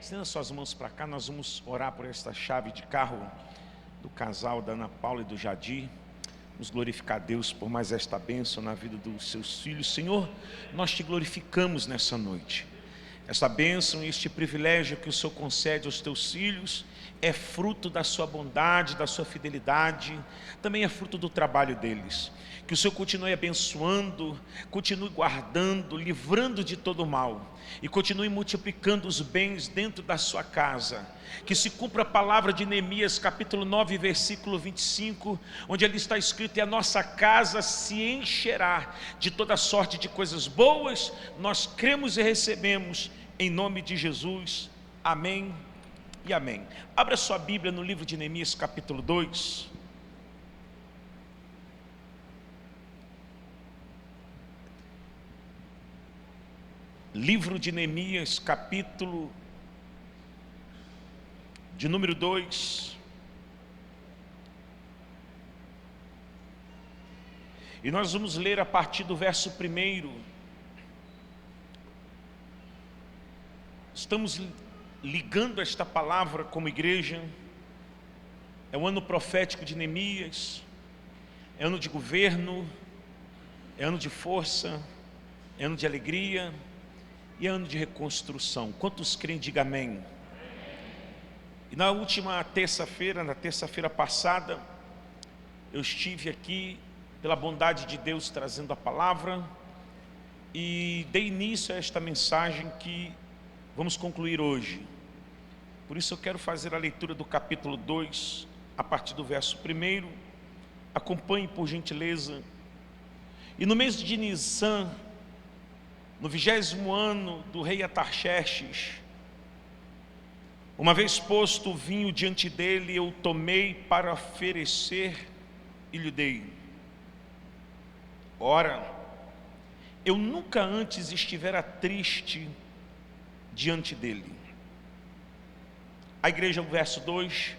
Estenda suas mãos para cá, nós vamos orar por esta chave de carro do casal da Ana Paula e do Jadir. Vamos glorificar a Deus por mais esta bênção na vida dos seus filhos. Senhor, nós te glorificamos nessa noite. Esta bênção e este privilégio que o Senhor concede aos teus filhos é fruto da sua bondade, da sua fidelidade, também é fruto do trabalho deles. Que o Senhor continue abençoando, continue guardando, livrando de todo o mal e continue multiplicando os bens dentro da sua casa. Que se cumpra a palavra de Neemias capítulo 9 versículo 25, onde ali está escrito: e a nossa casa se encherá de toda sorte de coisas boas. Nós cremos e recebemos em nome de Jesus, amém e amém. Abra sua Bíblia no livro de Neemias capítulo 2. Livro de Neemias, capítulo de número 2. E nós vamos ler a partir do verso 1. Estamos ligando esta palavra como igreja. É o ano profético de Neemias, é ano de governo, é ano de força, é ano de alegria e é ano de reconstrução. Quantos creem, diga amém. E na última terça-feira, na terça-feira passada, eu estive aqui pela bondade de Deus trazendo a palavra e dei início a esta mensagem que vamos concluir hoje. Por isso eu quero fazer a leitura do capítulo 2, a partir do verso 1. Acompanhe por gentileza. E no mês de Nisan, no 20º ano do rei Atarxerxes, uma vez posto o vinho diante dele, eu tomei para oferecer e lhe dei. Ora, eu nunca antes estivera triste diante dele. A igreja, o verso 2,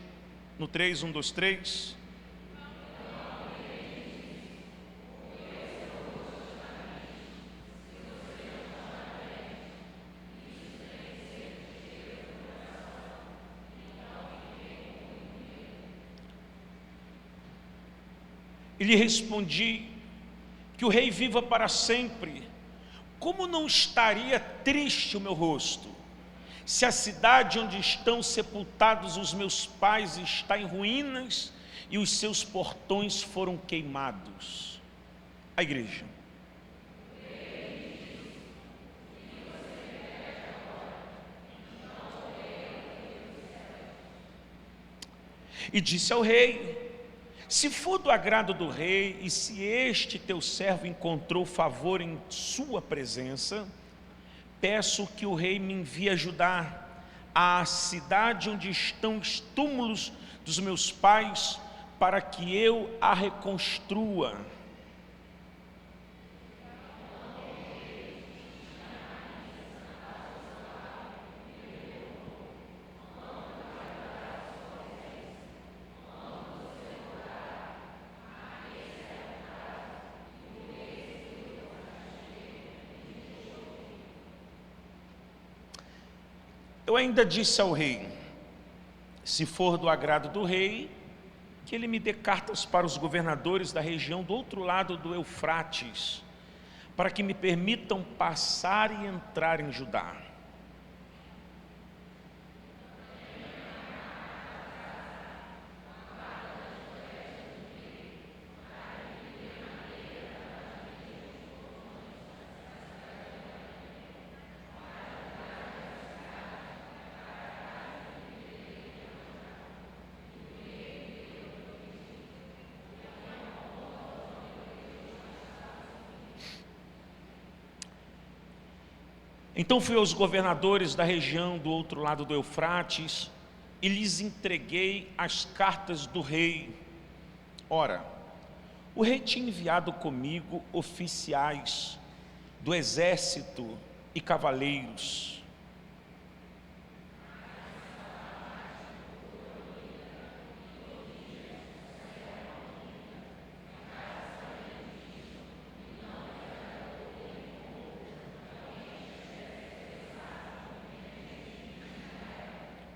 no 3, 1, 2, 3. E lhe respondi: que o rei viva para sempre. Como não estaria triste o meu rosto, se a cidade onde estão sepultados os meus pais está em ruínas e os seus portões foram queimados? A igreja. E disse ao rei: se for do agrado do rei, e se este teu servo encontrou favor em sua presença, peço que o rei me envie ajudar a cidade onde estão os túmulos dos meus pais, para que eu a reconstrua. Eu ainda disse ao rei: se for do agrado do rei, que ele me dê cartas para os governadores da região do outro lado do Eufrates, para que me permitam passar e entrar em Judá. Então fui aos governadores da região do outro lado do Eufrates e lhes entreguei as cartas do rei. Ora, o rei tinha enviado comigo oficiais do exército e cavaleiros.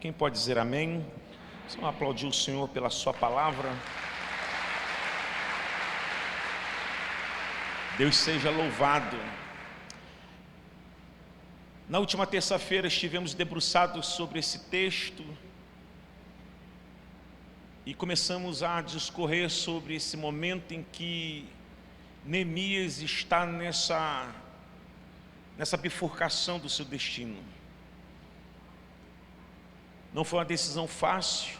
Quem pode dizer amém? Vamos aplaudir o Senhor pela sua palavra. Deus seja louvado. Na última terça-feira estivemos debruçados sobre esse texto e começamos a discorrer sobre esse momento em que Neemias está nessa bifurcação do seu destino. Não foi uma decisão fácil,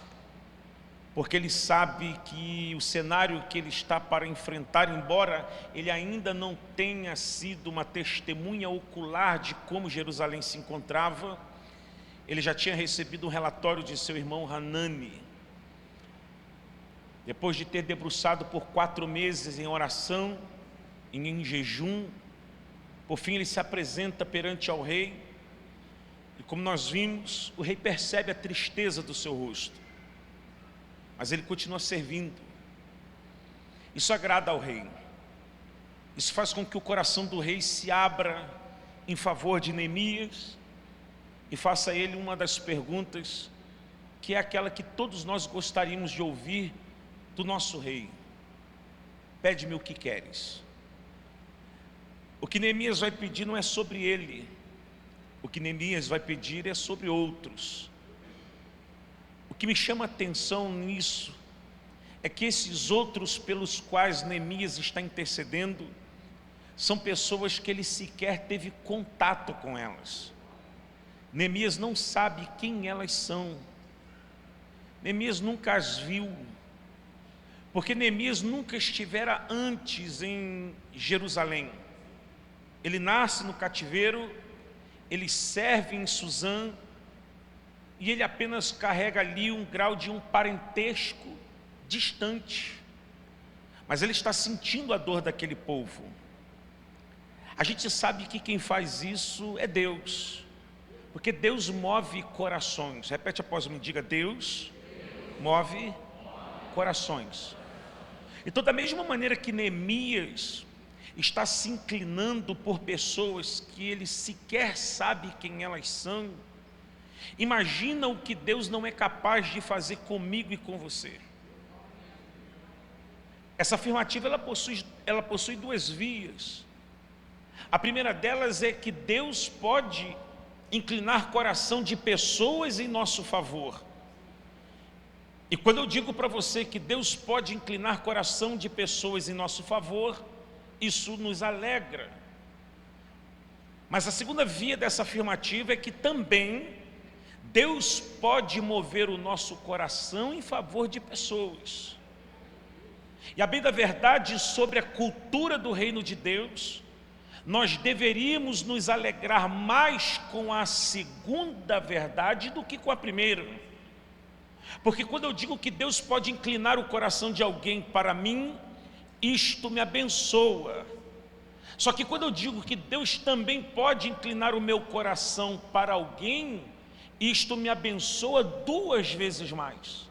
porque ele sabe que o cenário que ele está para enfrentar, embora ele ainda não tenha sido uma testemunha ocular de como Jerusalém se encontrava, ele já tinha recebido um relatório de seu irmão Hanani. Depois de ter debruçado por 4 meses em oração, em jejum, por fim ele se apresenta perante ao rei, e como nós vimos, o rei percebe a tristeza do seu rosto, mas ele continua servindo. Isso agrada ao rei, isso faz com que o coração do rei se abra em favor de Neemias e faça a ele uma das perguntas, que é aquela que todos nós gostaríamos de ouvir do nosso rei: pede-me o que queres. O que Neemias vai pedir não é sobre ele, o que Neemias vai pedir é sobre outros. O que me chama a atenção nisso é que esses outros pelos quais Neemias está intercedendo são pessoas que ele sequer teve contato com elas. Neemias não sabe quem elas são, Neemias nunca as viu, porque Neemias nunca estivera antes em Jerusalém. Ele nasce no cativeiro, ele serve em Suzã, e ele apenas carrega ali um grau de um parentesco distante, mas ele está sentindo a dor daquele povo. A gente sabe que quem faz isso é Deus, porque Deus move corações. Repete após mim, diga: Deus move corações. Então, da mesma maneira que Neemias está se inclinando por pessoas que ele sequer sabe quem elas são, imagina o que Deus não é capaz de fazer comigo e com você. Essa afirmativa ela possui 2 vias. A primeira delas é que Deus pode inclinar coração de pessoas em nosso favor. E quando eu digo para você que Deus pode inclinar coração de pessoas em nosso favor, isso nos alegra. Mas a segunda via dessa afirmativa é que também Deus pode mover o nosso coração em favor de pessoas. E a bem da verdade, sobre a cultura do reino de Deus, nós deveríamos nos alegrar mais com a segunda verdade do que com a primeira. Porque quando eu digo que Deus pode inclinar o coração de alguém para mim, isto me abençoa. Só que quando eu digo que Deus também pode inclinar o meu coração para alguém, isto me abençoa 2 vezes mais.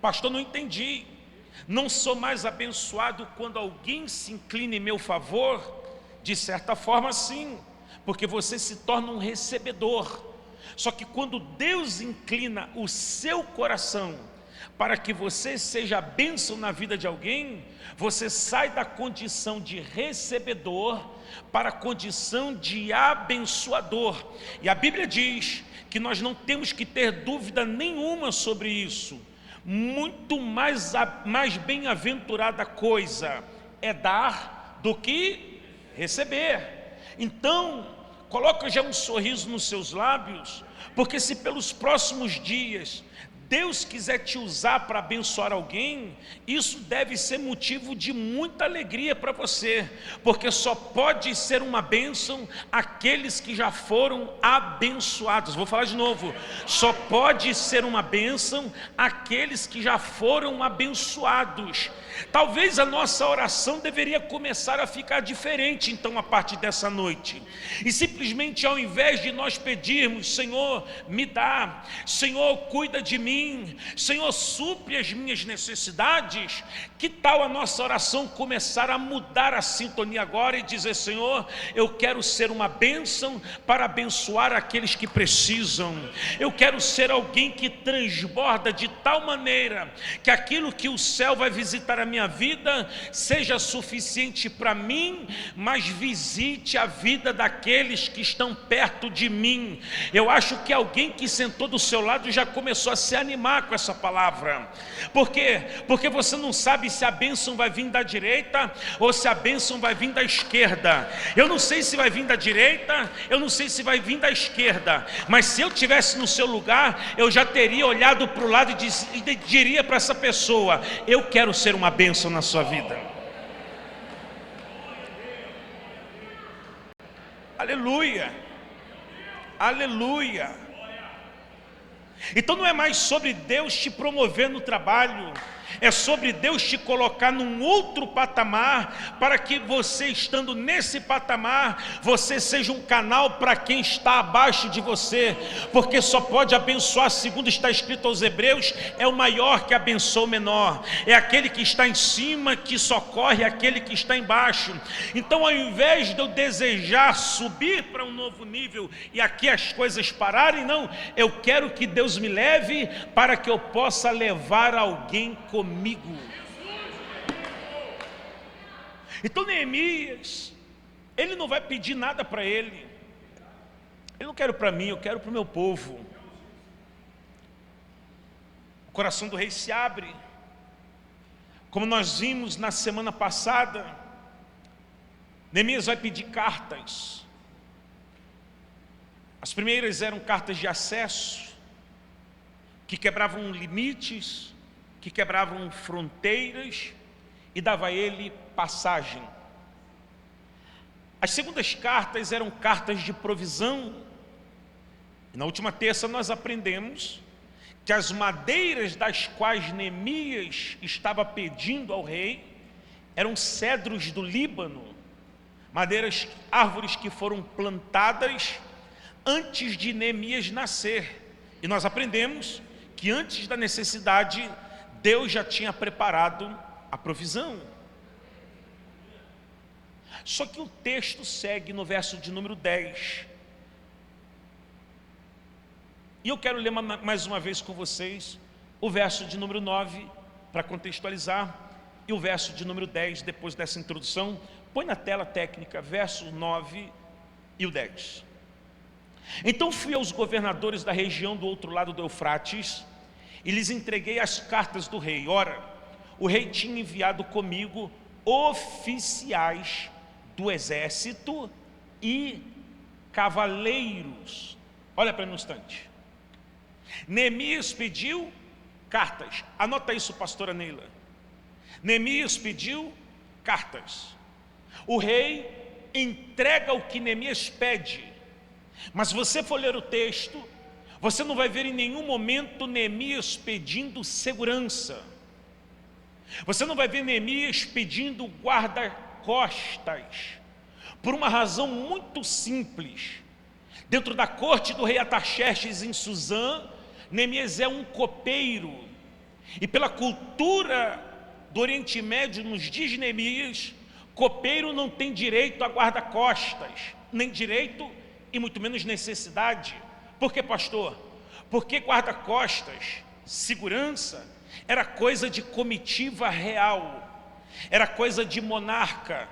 Pastor, não entendi. Não sou mais abençoado quando alguém se inclina em meu favor? De certa forma sim, porque você se torna um recebedor. Só que quando Deus inclina o seu coração para que você seja bênção na vida de alguém, você sai da condição de recebedor para a condição de abençoador. E a Bíblia diz que nós não temos que ter dúvida nenhuma sobre isso. Muito mais bem-aventurada coisa é dar do que receber. Então, coloca já um sorriso nos seus lábios, porque se pelos próximos dias Deus quiser te usar para abençoar alguém, isso deve ser motivo de muita alegria para você, porque só pode ser uma bênção aqueles que já foram abençoados. Vou falar de novo: só pode ser uma bênção aqueles que já foram abençoados. Talvez a nossa oração deveria começar a ficar diferente então a partir dessa noite, e simplesmente ao invés de nós pedirmos: Senhor, Senhor, me dá. Senhor, cuida de mim. Senhor, supre as minhas necessidades. Que tal a nossa oração começar a mudar a sintonia agora e dizer: Senhor, eu quero ser uma bênção para abençoar aqueles que precisam. Eu quero ser alguém que transborda de tal maneira que aquilo que o céu vai visitar a minha vida seja suficiente para mim, mas visite a vida daqueles que estão perto de mim. Eu acho que alguém que sentou do seu lado já começou a se animar com essa palavra. Por quê? Porque você não sabe se a bênção vai vir da direita ou se a bênção vai vir da esquerda. Eu não sei se vai vir da direita, eu não sei se vai vir da esquerda, mas se eu estivesse no seu lugar, eu já teria olhado para o lado e diria para essa pessoa: eu quero ser uma bênção na sua vida. Aleluia, aleluia. Então não é mais sobre Deus te promover no trabalho, é sobre Deus te colocar num outro patamar, para que você, estando nesse patamar, você seja um canal para quem está abaixo de você, porque só pode abençoar, segundo está escrito aos Hebreus, é o maior que abençoa o menor, é aquele que está em cima que socorre aquele que está embaixo. Então, ao invés de eu desejar subir para um novo nível e aqui as coisas pararem, não, eu quero que Deus me leve para que eu possa levar alguém comigo. Então Neemias, ele não vai pedir nada para ele. Eu não quero para mim, eu quero para o meu povo. O coração do rei se abre. Como nós vimos na semana passada, Neemias vai pedir cartas. As primeiras eram cartas de acesso, que quebravam limites, que quebravam fronteiras e dava a ele passagem. As segundas cartas eram cartas de provisão. E na última terça nós aprendemos que as madeiras das quais Neemias estava pedindo ao rei eram cedros do Líbano, árvores que foram plantadas antes de Neemias nascer. E nós aprendemos que antes da necessidade, Deus já tinha preparado a provisão. Só que o texto segue no verso de número 10. E eu quero ler mais uma vez com vocês o verso de número 9, para contextualizar, e o verso de número 10, depois dessa introdução. Põe na tela técnica, verso 9 e o 10. Então fui aos governadores da região do outro lado do Eufrates, e lhes entreguei as cartas do rei. Ora, o rei tinha enviado comigo oficiais do exército e cavaleiros. Olha para mim um instante. Neemias pediu cartas. Anota isso, pastora Neila. Neemias pediu cartas. O rei entrega o que Neemias pede. Mas se você for ler o texto, você não vai ver em nenhum momento Neemias pedindo segurança. Você não vai ver Neemias pedindo guarda-costas, por uma razão muito simples. Dentro da corte do rei Artaxerxes em Suzã, Neemias é um copeiro. E pela cultura do Oriente Médio, nos dias de Neemias, copeiro não tem direito a guarda-costas, nem direito e muito menos necessidade. Por que, pastor? Porque guarda-costas, segurança, era coisa de comitiva real, era coisa de monarca,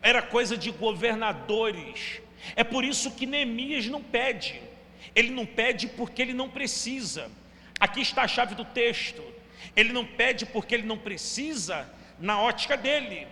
era coisa de governadores. É por isso que Neemias não pede. Ele não pede porque ele não precisa. Aqui está a chave do texto. Ele não pede porque ele não precisa, na ótica dele,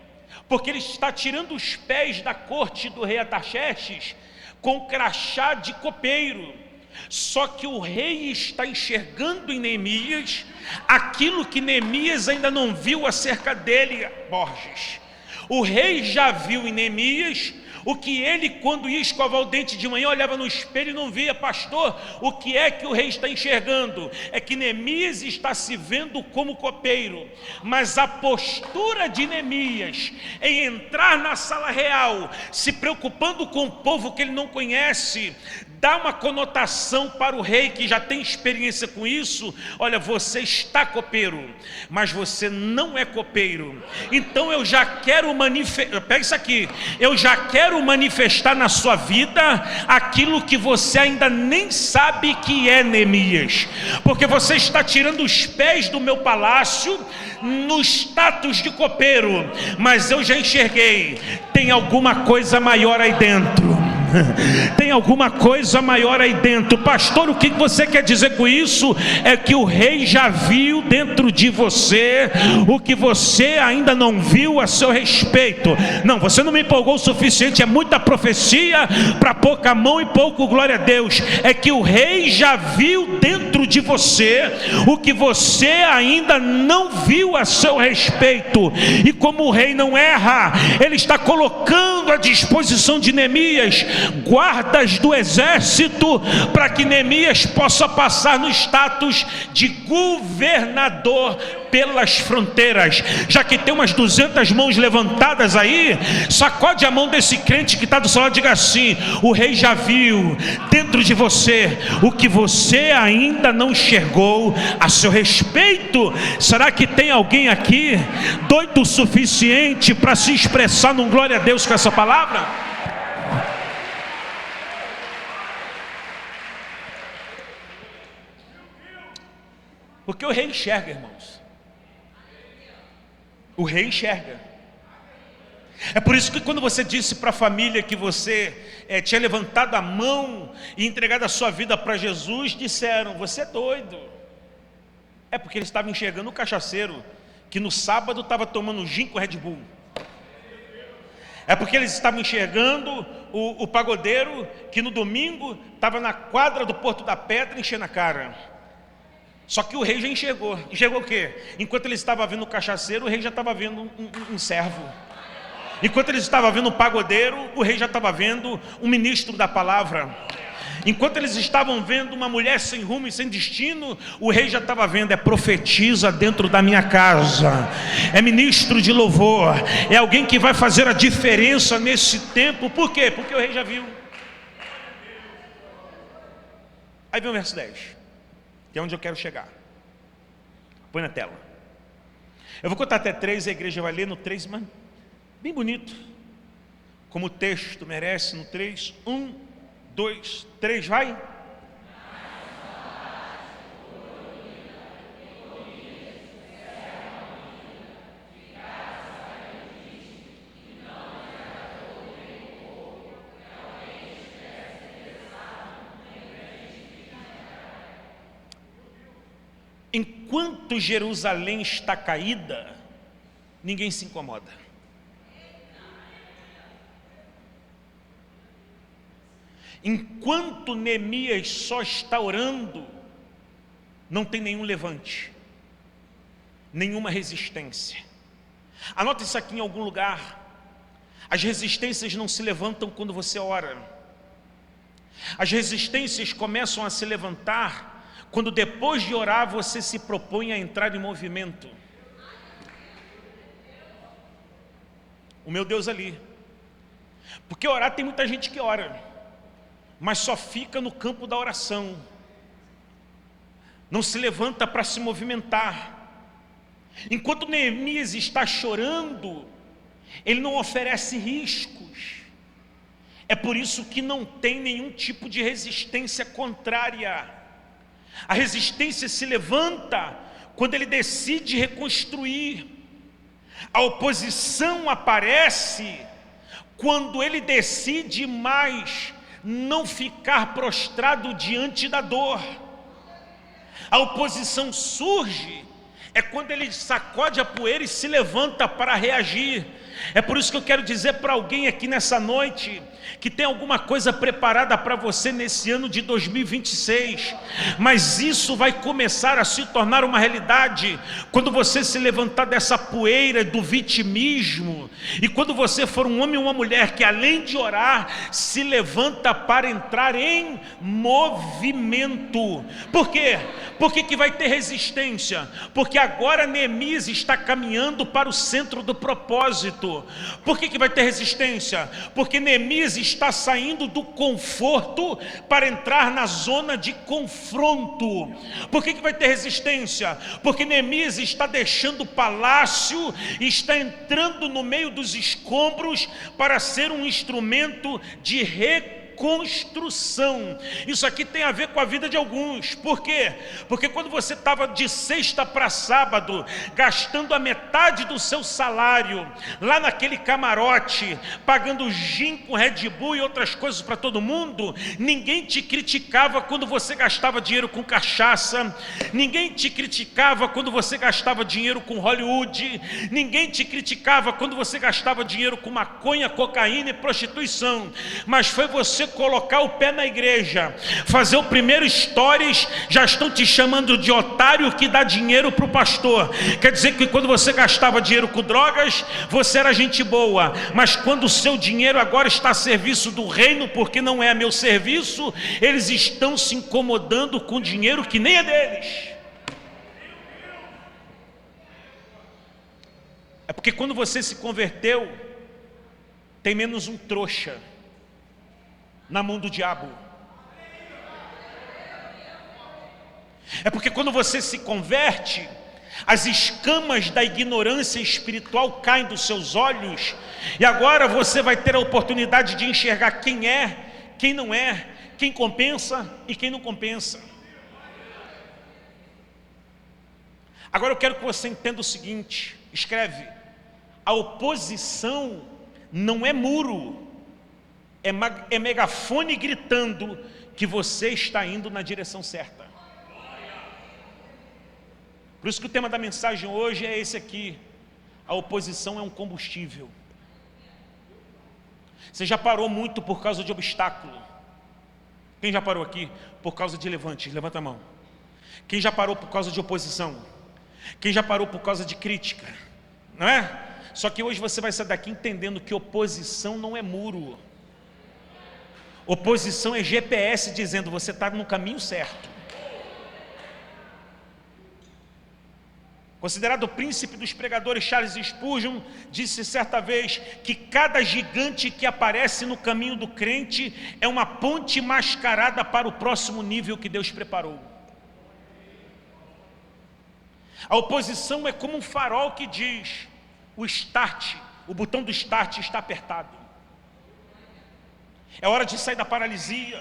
porque ele está tirando os pés da corte do rei Artaxerxes com crachá de copeiro. Só que o rei está enxergando em Neemias aquilo que Neemias ainda não viu acerca dele, Borges. O rei já viu em Neemias o que ele, quando ia escovar o dente de manhã, olhava no espelho e não via. Pastor, o que é que o rei está enxergando? É que Neemias está se vendo como copeiro, mas a postura de Neemias em entrar na sala real, se preocupando com o povo que ele não conhece, dá uma conotação para o rei que já tem experiência com isso. Olha, você está copeiro, mas você não é copeiro. Então eu já quero manifestar, pega isso aqui, eu já quero manifestar na sua vida aquilo que você ainda nem sabe que é, Neemias, porque você está tirando os pés do meu palácio no status de copeiro, mas eu já enxerguei, tem alguma coisa maior aí dentro. Tem alguma coisa maior aí dentro. Pastor, o que você quer dizer com isso? É que o rei já viu dentro de você o que você ainda não viu a seu respeito. Não, você não me empolgou o suficiente. É muita profecia para pouca mão e pouco glória a Deus. É que o rei já viu dentro de você o que você ainda não viu a seu respeito. E como o rei não erra, ele está colocando à disposição de Neemias guardas do exército, para que Neemias possa passar no status de governador pelas fronteiras. Já que tem umas 200 mãos levantadas aí, sacode a mão desse crente que está do seu lado e diga assim: o rei já viu dentro de você o que você ainda não enxergou a seu respeito. Será que tem alguém aqui doido o suficiente para se expressar num glória a Deus com essa palavra? Porque o rei enxerga, irmãos. O rei enxerga. É por isso que quando você disse para a família que você tinha levantado a mão e entregado a sua vida para Jesus, disseram: você é doido. É porque eles estavam enxergando o cachaceiro que no sábado estava tomando gin com Red Bull. É porque eles estavam enxergando o pagodeiro que no domingo estava na quadra do Porto da Pedra enchendo a cara. Só que o rei já enxergou. Enxergou o quê? Enquanto ele estava vendo o cachaceiro, o rei já estava vendo um servo. Enquanto ele estava vendo o pagodeiro, o rei já estava vendo um ministro da palavra. Enquanto eles estavam vendo uma mulher sem rumo e sem destino, o rei já estava vendo: é profetisa dentro da minha casa, é ministro de louvor, é alguém que vai fazer a diferença nesse tempo. Por quê? Porque o rei já viu. Aí vem o verso 10, que é onde eu quero chegar. Põe na tela. Eu vou contar até 3, a igreja vai ler no 3, mas bem bonito, como o texto merece, no 3. 1, 2, 3, vai. Enquanto Jerusalém está caída, ninguém se incomoda. Enquanto Neemias só está orando, não tem nenhum levante, nenhuma resistência. Anota isso aqui em algum lugar. As resistências não se levantam quando você ora. As resistências começam a se levantar quando depois de orar você se propõe a entrar em movimento. O meu Deus ali. Porque orar, tem muita gente que ora, mas só fica no campo da oração. Não se levanta para se movimentar. Enquanto Neemias está chorando, ele não oferece riscos. É por isso que não tem nenhum tipo de resistência contrária. A resistência se levanta quando ele decide reconstruir. A oposição aparece quando ele decide mais não ficar prostrado diante da dor. A oposição surge quando ele sacode a poeira e se levanta para reagir. É por isso que eu quero dizer para alguém aqui nessa noite que tem alguma coisa preparada para você nesse ano de 2026, mas isso vai começar a se tornar uma realidade quando você se levantar dessa poeira do vitimismo, e quando você for um homem ou uma mulher que, além de orar, se levanta para entrar em movimento. Por quê? Por que vai ter resistência? Porque agora Neemias está caminhando para o centro do propósito. Por que vai ter resistência? Porque Neemias está saindo do conforto para entrar na zona de confronto. Por que vai ter resistência? Porque Neemias está deixando o palácio e está entrando no meio dos escombros para ser um instrumento de reconstrução. Isso aqui tem a ver com a vida de alguns. Por quê? Porque quando você estava de sexta para sábado, gastando a metade do seu salário lá naquele camarote, pagando gin com Red Bull e outras coisas para todo mundo, ninguém te criticava quando você gastava dinheiro com cachaça, ninguém te criticava quando você gastava dinheiro com Hollywood, ninguém te criticava quando você gastava dinheiro com maconha, cocaína e prostituição. Mas foi você colocar o pé na igreja, fazer o primeiro stories, já estão te chamando de otário que dá dinheiro para o pastor. Quer dizer que quando você gastava dinheiro com drogas, você era gente boa, mas quando o seu dinheiro agora está a serviço do reino, porque não é meu serviço, eles estão se incomodando com dinheiro que nem é deles. É porque quando você se converteu, tem menos um trouxa na mão do diabo. É porque quando você se converte, as escamas da ignorância espiritual caem dos seus olhos, e agora você vai ter a oportunidade de enxergar quem é, quem não é, quem compensa e quem não compensa. Agora eu quero que você entenda o seguinte, escreve: a oposição não é muro, é megafone gritando que você está indo na direção certa. Por isso que o tema da mensagem hoje é esse aqui: a oposição é um combustível. Você já parou muito por causa de obstáculo? Quem já parou aqui por causa de levante? Levanta a mão. Quem já parou por causa de oposição? Quem já parou por causa de crítica? Não é? Só que hoje você vai sair daqui entendendo que oposição não é muro. Oposição é GPS dizendo você está no caminho certo. Considerado o príncipe dos pregadores, Charles Spurgeon disse certa vez que cada gigante que aparece no caminho do crente é uma ponte mascarada para o próximo nível que Deus preparou. A oposição é como um farol que diz: o start, o botão do start está apertado. É hora de sair da paralisia,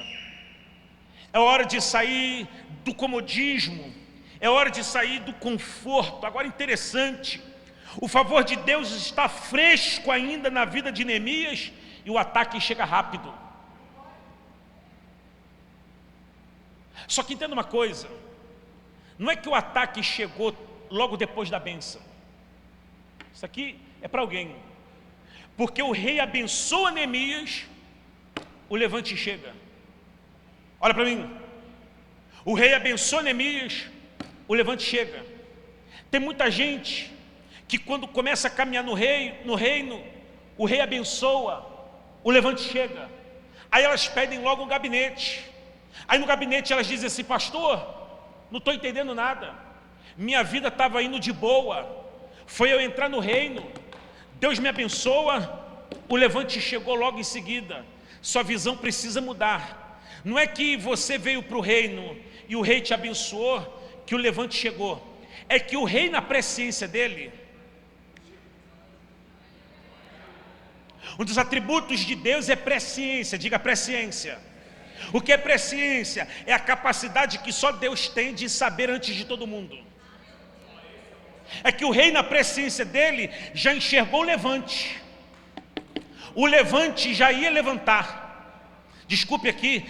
é hora de sair do comodismo, é hora de sair do conforto. Agora, interessante, o favor de Deus está fresco ainda na vida de Neemias e o ataque chega rápido. Só que entenda uma coisa, não é que o ataque chegou logo depois da bênção. Isso aqui é para alguém, porque o rei abençoa Neemias, o levante chega. Olha para mim, o rei abençoa Neemias, o levante chega. Tem muita gente que quando começa a caminhar no reino, o rei abençoa, o levante chega. Aí elas pedem logo um gabinete. Aí no gabinete elas dizem assim: pastor, não estou entendendo nada, minha vida estava indo de boa, foi eu entrar no reino, Deus me abençoa, o levante chegou logo em seguida. Sua visão precisa mudar. Não é que você veio para o reino e o rei te abençoou que o levante chegou. É que o rei, na presciência dele, um dos atributos de Deus é presciência. Diga presciência. O que é presciência? É a capacidade que só Deus tem de saber antes de todo mundo. É que o rei, na presciência dele, já enxergou o levante. O levante já ia levantar. Desculpe aqui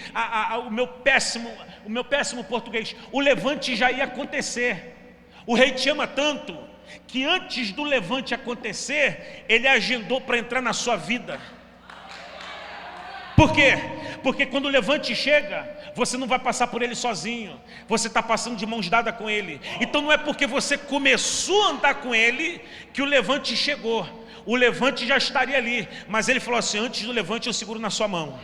o meu péssimo português. O levante já ia acontecer. O rei te ama tanto que antes do levante acontecer, ele agendou para entrar na sua vida. Por quê? Porque quando o levante chega, você não vai passar por ele sozinho, você está passando de mãos dadas com ele. Então não é porque você começou a andar com ele que o levante chegou. O levante já estaria ali, mas ele falou assim: antes do levante eu seguro na sua mão.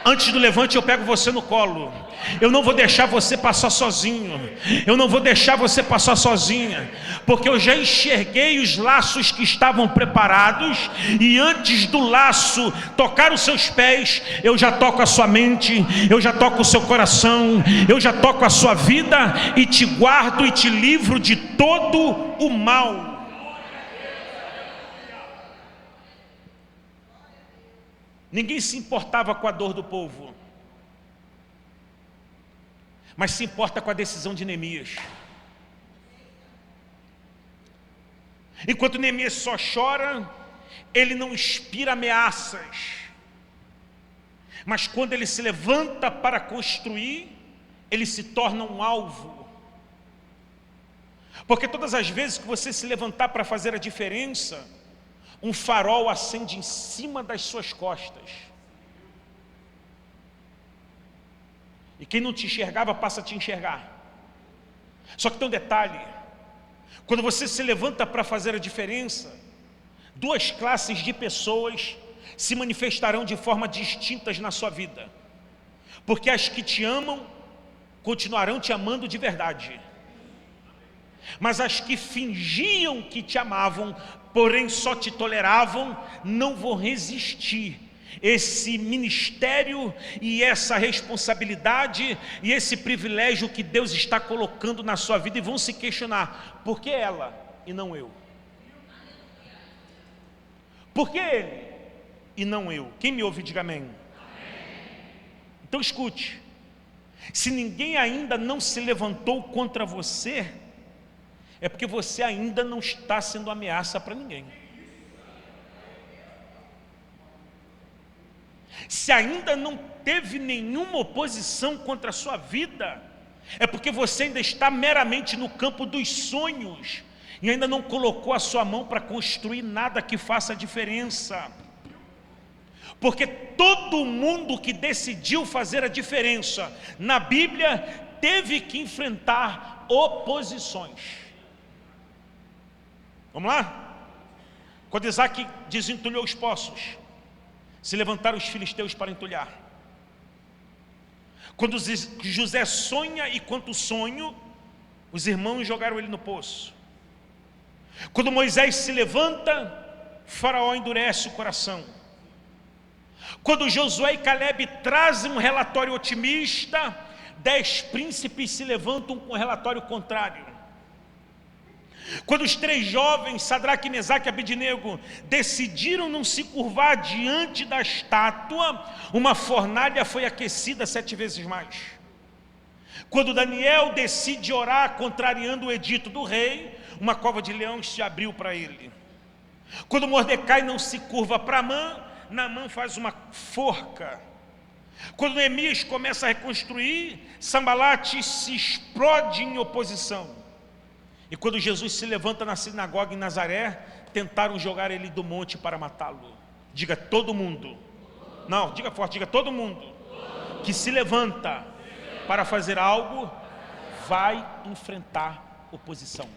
Antes do levante eu pego você no colo. Eu não vou deixar você passar sozinho. Eu não vou deixar você passar sozinha. Porque eu já enxerguei os laços que estavam preparados. E antes do laço tocar os seus pés, eu já toco a sua mente, eu já toco o seu coração, eu já toco a sua vida e te guardo e te livro de todo o mal. Ninguém se importava com a dor do povo, mas se importa com a decisão de Neemias. Enquanto Neemias só chora, ele não inspira ameaças, mas quando ele se levanta para construir, ele se torna um alvo. Porque todas as vezes que você se levantar para fazer a diferença, um farol acende em cima das suas costas. E quem não te enxergava passa a te enxergar. Só que tem um detalhe: quando você se levanta para fazer a diferença, duas classes de pessoas se manifestarão de forma distintas na sua vida. Porque as que te amam continuarão te amando de verdade, mas as que fingiam que te amavam, porém só te toleravam, não vão resistir esse ministério e essa responsabilidade e esse privilégio que Deus está colocando na sua vida, e vão se questionar: por que ela e não eu? Por que ele e não eu? Quem me ouve, diga amém. Então escute: se ninguém ainda não se levantou contra você, é porque você ainda não está sendo ameaça para ninguém. Se ainda não teve nenhuma oposição contra a sua vida, é porque você ainda está meramente no campo dos sonhos e ainda não colocou a sua mão para construir nada que faça a diferença. Porque todo mundo que decidiu fazer a diferença na Bíblia teve que enfrentar oposições. Vamos lá? Quando Isaac desentulhou os poços, se levantaram os filisteus para entulhar. Quando José sonha e conta o sonho, os irmãos jogaram ele no poço. Quando Moisés se levanta, Faraó endurece o coração. Quando Josué e Caleb trazem um relatório otimista, 10 príncipes se levantam com um relatório contrário. Quando os 3 jovens, Sadraque, Mesaque e Abednego, decidiram não se curvar diante da estátua, uma fornalha foi aquecida 7 vezes mais. Quando Daniel decide orar contrariando o edito do rei, uma cova de leões se abriu para ele. Quando Mordecai não se curva para Amã, Naamã faz uma forca. Quando Neemias começa a reconstruir, Sambalate se explode em oposição. E quando Jesus se levanta na sinagoga em Nazaré, tentaram jogar ele do monte para matá-lo. Diga todo mundo. Não, diga forte, diga todo mundo que se levanta para fazer algo, vai enfrentar oposição.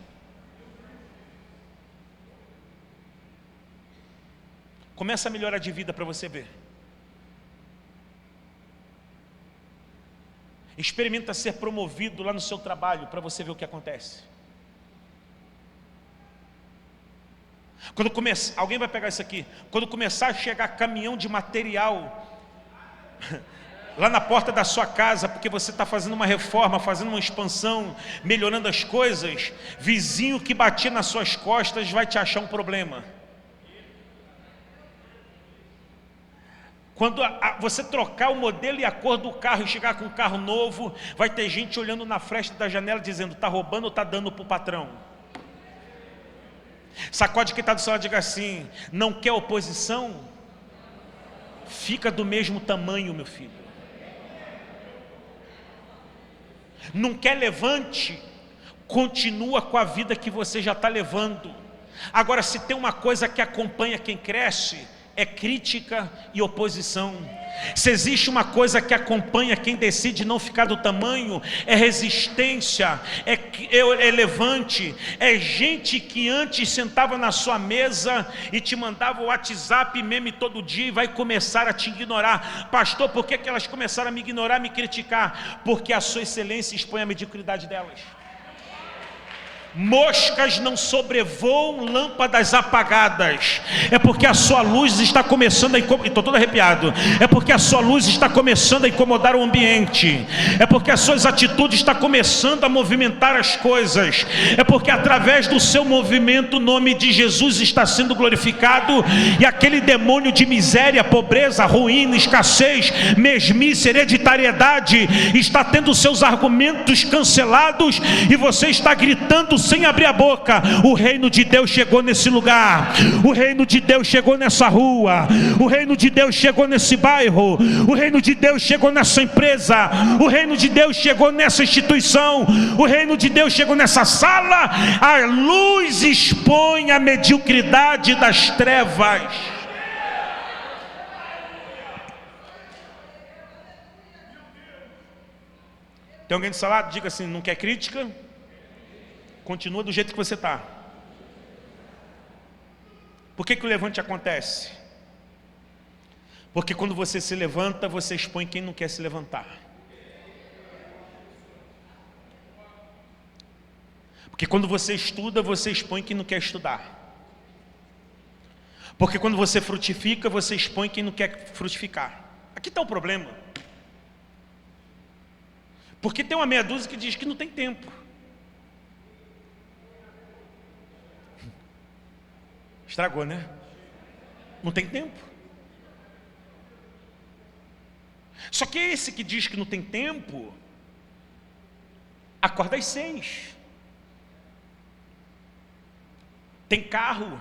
Começa a melhorar de vida para você ver. Experimenta ser promovido lá no seu trabalho para você ver o que acontece. Quando começar, alguém vai pegar isso aqui. Quando começar a chegar caminhão de material lá na porta da sua casa, porque você está fazendo uma reforma, fazendo uma expansão, melhorando as coisas, vizinho que batia nas suas costas vai te achar um problema. Quando você trocar o modelo e a cor do carro e chegar com um carro novo, vai ter gente olhando na fresta da janela dizendo: está roubando ou está dando para o patrão? Sacode quem está do seu lado e diga assim: não quer oposição? Fica do mesmo tamanho, meu filho. Não quer levante? Continua com a vida que você já está levando. Agora, se tem uma coisa que acompanha quem cresce, é crítica e oposição. Se existe uma coisa que acompanha quem decide não ficar do tamanho, é resistência, é levante, é gente que antes sentava na sua mesa e te mandava o WhatsApp, meme todo dia, e vai começar a te ignorar. Pastor, por que elas começaram a me ignorar, me criticar? Porque a sua excelência expõe a mediocridade delas. Moscas não sobrevoam lâmpadas apagadas. É porque a sua luz está começando a incomodar. Estou todo arrepiado. É porque a sua luz está começando a incomodar o ambiente. É porque as suas atitudes estão começando a movimentar as coisas. É porque através do seu movimento o nome de Jesus está sendo glorificado. E aquele demônio de miséria, pobreza, ruína, escassez, mesmice, hereditariedade está tendo seus argumentos cancelados. E você está gritando sem abrir a boca: o reino de Deus chegou nesse lugar, o reino de Deus chegou nessa rua, o reino de Deus chegou nesse bairro, o reino de Deus chegou nessa empresa, o reino de Deus chegou nessa instituição, o reino de Deus chegou nessa sala. A luz expõe a mediocridade das trevas. Tem alguém do seu lado? Diga assim: não quer crítica? Continua do jeito que você está. Por que o levante acontece? Porque quando você se levanta, você expõe quem não quer se levantar. Porque quando você estuda, você expõe quem não quer estudar. Porque quando você frutifica, você expõe quem não quer frutificar. Aqui está o problema. Porque tem uma meia dúzia que diz que não tem tempo. Estragou, né? Não tem tempo. Só que esse que diz que não tem tempo, acorda às 6. Tem carro,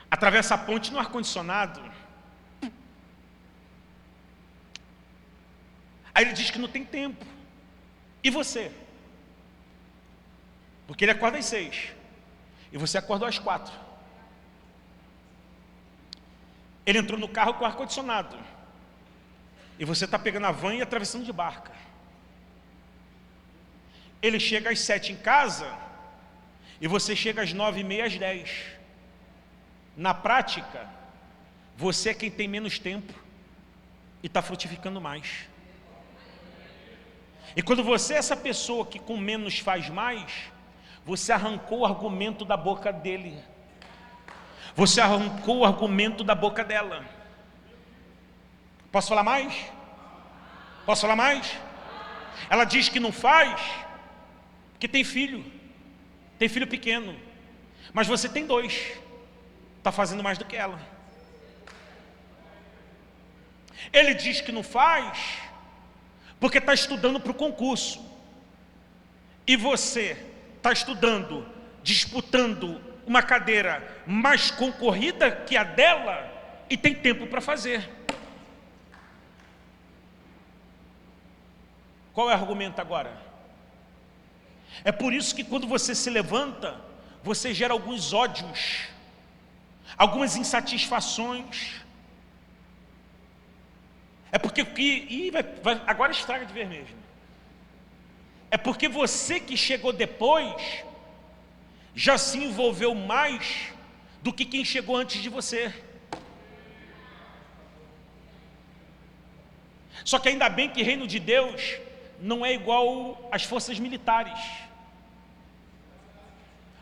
atravessa a ponte no ar-condicionado. Aí ele diz que não tem tempo. E você? Porque ele acorda às 6. E você acordou às 4. Ele entrou no carro com ar-condicionado. E você está pegando a van e atravessando de barca. Ele chega às 7 em casa. E você chega às 9h30, às 10. Na prática, você é quem tem menos tempo e está frutificando mais. E quando você é essa pessoa que com menos faz mais, você arrancou o argumento da boca dele. Você arrancou o argumento da boca dela. Posso falar mais? Posso falar mais? Ela diz que não faz porque tem filho. Tem filho pequeno. Mas você tem 2. Está fazendo mais do que ela. Ele diz que não faz porque está estudando para o concurso. E você está estudando, disputando uma cadeira mais concorrida que a dela e tem tempo para fazer. Qual é o argumento agora? É por isso que quando você se levanta, você gera alguns ódios, algumas insatisfações. É porque agora estraga de ver mesmo. É porque você que chegou depois já se envolveu mais do que quem chegou antes de você. Só que ainda bem que reino de Deus não é igual às forças militares.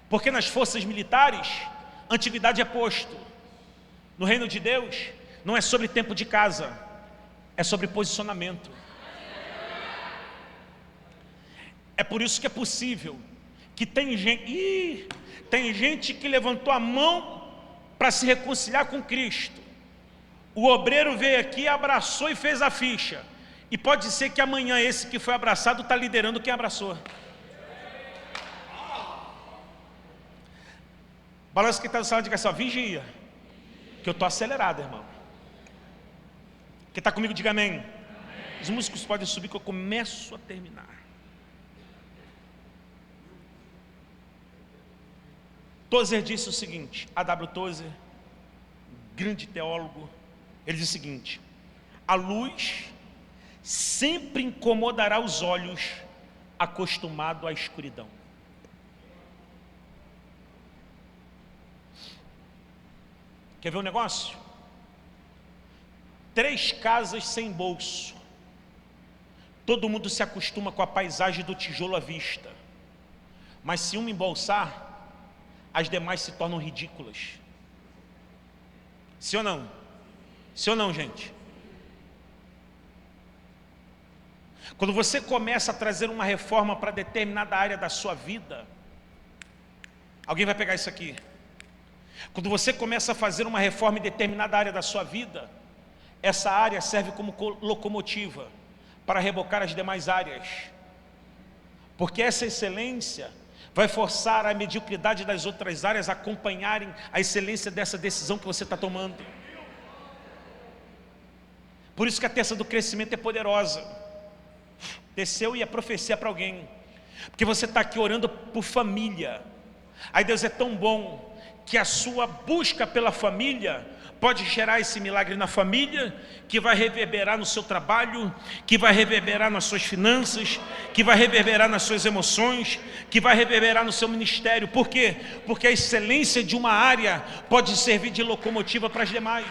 Porque nas forças militares, antiguidade é posto. No reino de Deus, não é sobre tempo de casa, é sobre posicionamento. É por isso que é possível que tem gente que levantou a mão para se reconciliar com Cristo. O obreiro veio aqui, abraçou e fez a ficha. E pode ser que amanhã esse que foi abraçado está liderando quem abraçou. Balança que está no sala de casa, vigia, que eu estou acelerado, irmão. Quem está comigo, diga amém. Os músicos podem subir que eu começo a terminar. Tozer disse o seguinte, A.W. Tozer, grande teólogo, ele diz o seguinte: a luz sempre incomodará os olhos acostumados à escuridão. Quer ver um negócio? 3 casas sem bolso. Todo mundo se acostuma com a paisagem do tijolo à vista. Mas se uma embolsar, as demais se tornam ridículas. Sim ou não? Sim ou não, gente? Quando você começa a trazer uma reforma para determinada área da sua vida, alguém vai pegar isso aqui. Quando você começa a fazer uma reforma em determinada área da sua vida, essa área serve como locomotiva para rebocar as demais áreas. Porque essa excelência vai forçar a mediocridade das outras áreas a acompanharem a excelência dessa decisão que você está tomando. Por isso que a terça do crescimento é poderosa. Desceu e a profecia para alguém, porque você está aqui orando por família. Aí Deus é tão bom que a sua busca pela família pode gerar esse milagre na família, que vai reverberar no seu trabalho, que vai reverberar nas suas finanças, que vai reverberar nas suas emoções, que vai reverberar no seu ministério. Por quê? Porque a excelência de uma área pode servir de locomotiva para as demais.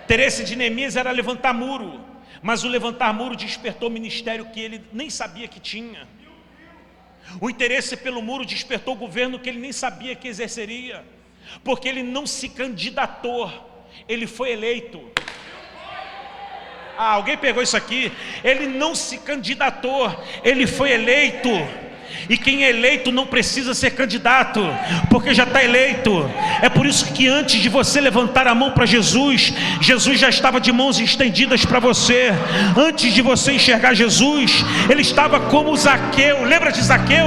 O interesse de Neemias era levantar muro, mas o levantar muro despertou o ministério que ele nem sabia que tinha. O interesse pelo muro despertou o governo que ele nem sabia que exerceria, porque ele não se candidatou, ele foi eleito. Alguém pegou isso aqui? Ele não se candidatou, ele foi eleito. E quem é eleito não precisa ser candidato, porque já está eleito. É por isso que antes de você levantar a mão para Jesus, Jesus já estava de mãos estendidas para você. Antes de você enxergar Jesus, ele estava como Zaqueu. Lembra de Zaqueu?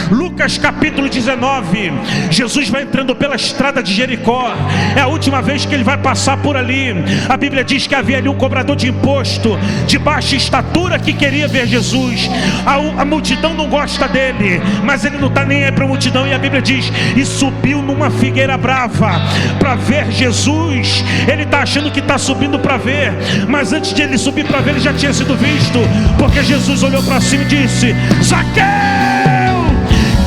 Lucas capítulo 19. Jesus vai entrando pela estrada de Jericó. É a última vez que ele vai passar por ali. A Bíblia diz que havia ali um cobrador de imposto, de baixa estatura, que queria ver Jesus. A multidão não gosta dele, mas ele não está nem aí para a multidão. E a Bíblia diz: e subiu numa figueira brava para ver Jesus. Ele está achando que está subindo para ver, mas antes de ele subir para ver, ele já tinha sido visto, porque Jesus olhou para cima e disse: Zaqueu,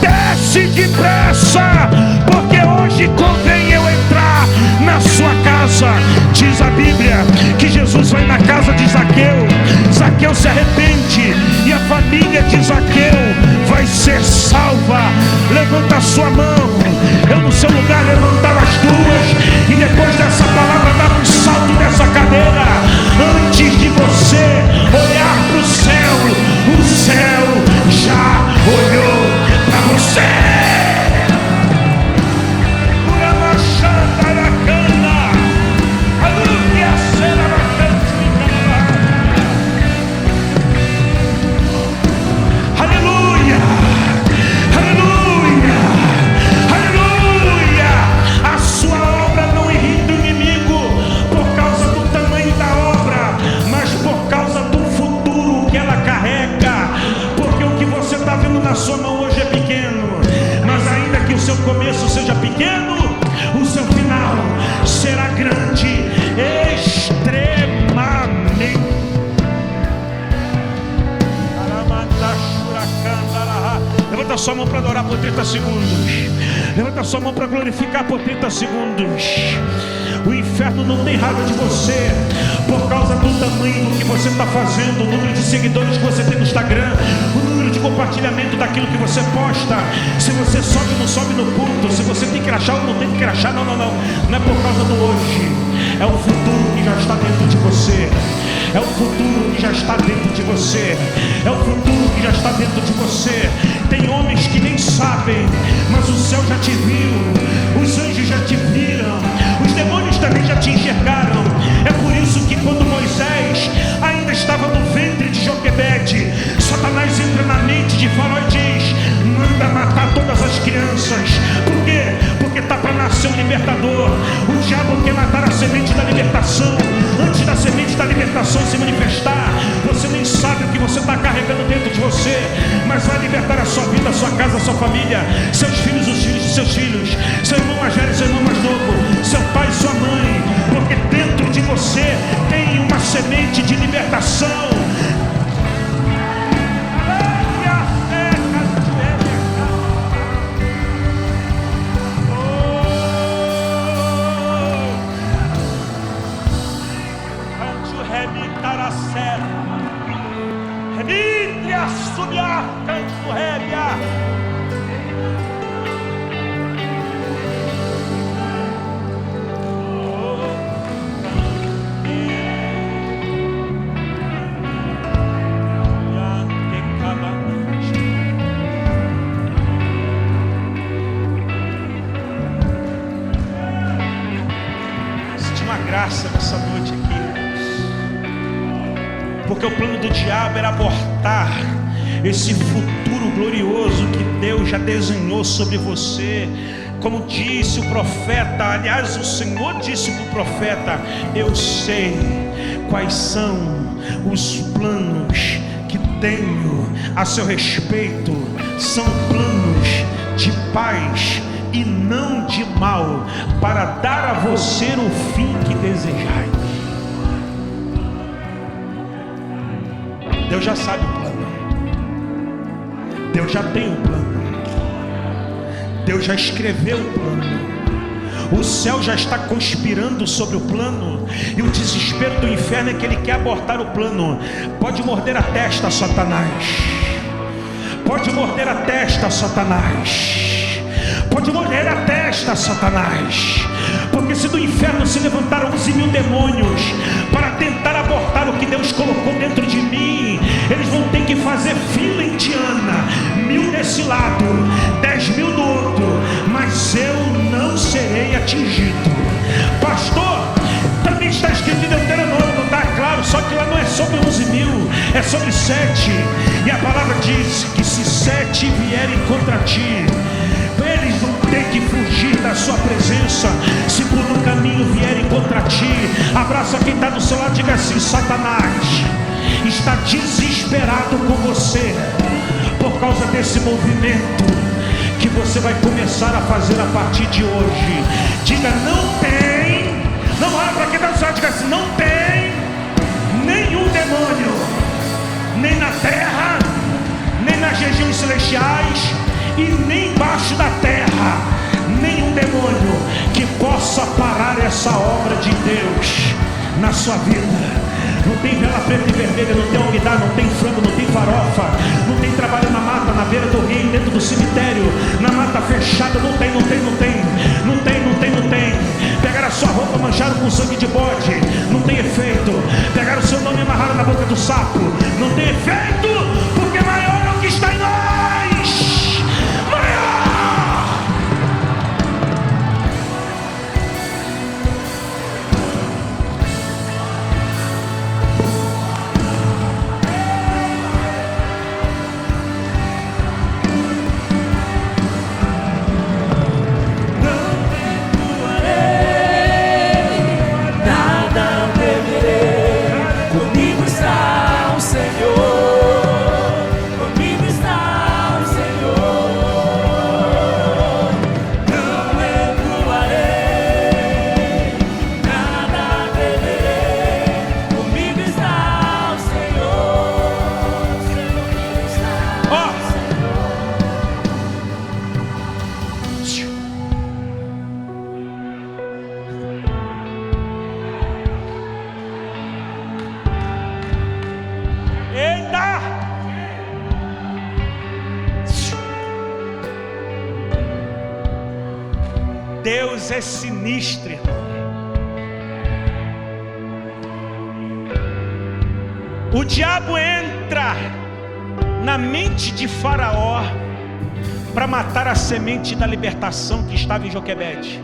desce depressa, porque hoje convém eu entrar na sua casa. Diz a Bíblia que Jesus vai na casa de Zaqueu. Zaqueu se arrepende e a família de Zaqueu vai ser salva. Levanta a sua mão. Eu no seu lugar levantava as duas, e depois dessa palavra dava um salto nessa cadeira. Antes de você olhar para o céu já olhou para você. Na sua mão hoje é pequeno, mas ainda que o seu começo seja pequeno, o seu final será grande, extremamente. Levanta a sua mão para adorar por 30 segundos. Levanta a sua mão para glorificar por 30 segundos. O inferno não tem raiva de você por causa do tamanho do que você está fazendo, o número de seguidores que você tem no Instagram, o número de compartilhamento daquilo que você posta, se você sobe ou não sobe no culto, se você tem que crachá ou não tem que crachá. Não é por causa do hoje, é o futuro que já está dentro de você. É o futuro que já está dentro de você. É o futuro que já está dentro de você. Tem homens que nem sabem, mas o céu já te viu, os anjos já te viram, os demônios também já te enxergaram. É por isso que quando Moisés ainda estava no ventre de Joquebede, Satanás entra na mente de Faraó e diz: manda matar todas as crianças. Por quê? Porque está para nascer um libertador. O diabo quer matar a semente da libertação. Antes da semente da libertação se manifestar, você nem sabe o que você está carregando dentro de você, mas vai libertar a sua vida, a sua casa, a sua família, seus filhos, os filhos de seus filhos, seu irmão mais velho, seu irmão mais novo, seu pai, sua mãe, subiar, canto rébia. Graça nessa noite aqui, porque o plano do diabo era abortar esse futuro glorioso que Deus já desenhou sobre você. Como disse o profeta, aliás, o Senhor disse para o profeta: eu sei quais são os planos que tenho a seu respeito, são planos de paz e não de mal, para dar a você o fim que desejais. Deus já sabe o plano, Deus já tem o plano, Deus já escreveu o plano. O céu já está conspirando sobre o plano, e o desespero do inferno é que ele quer abortar o plano. Pode morder a testa, Satanás. Pode morder a testa, Satanás. Pode morrer a testa, Satanás. Porque se do inferno se levantaram 11.000 demônios para tentar abortar o que Deus colocou dentro de mim, eles vão ter que fazer fila indiana, 1.000 desse lado, 10.000 do outro, mas eu não serei atingido. Pastor, também está escrito em Deuteronômio, não está claro? Só que lá não é sobre 11.000, é sobre 7. E a palavra diz que se 7 vierem contra ti, eles vão ter que fugir da sua presença. Se por um caminho vierem contra ti, abraça quem está do seu lado e diga assim: Satanás está desesperado com você por causa desse movimento que você vai começar a fazer a partir de hoje. Diga: não tem, não olha para quem está do seu lado, diga assim: não tem nenhum demônio, nem na terra, nem nas regiões celestiais, e nem embaixo da terra, nenhum demônio que possa parar essa obra de Deus na sua vida. Não tem vela preta e vermelha, não tem umidade, não tem frango, não tem farofa, não tem trabalho na mata, na beira do rio, dentro do cemitério, na mata fechada, não tem. Pegaram a sua roupa, mancharam com sangue de bode, não tem efeito. Pegaram o seu nome e amarraram na boca do sapo, não tem efeito, porque maior é o que está em nós. Deus é sinistro, irmão. O diabo entra na mente de Faraó para matar a semente da libertação que estava em Joquebede.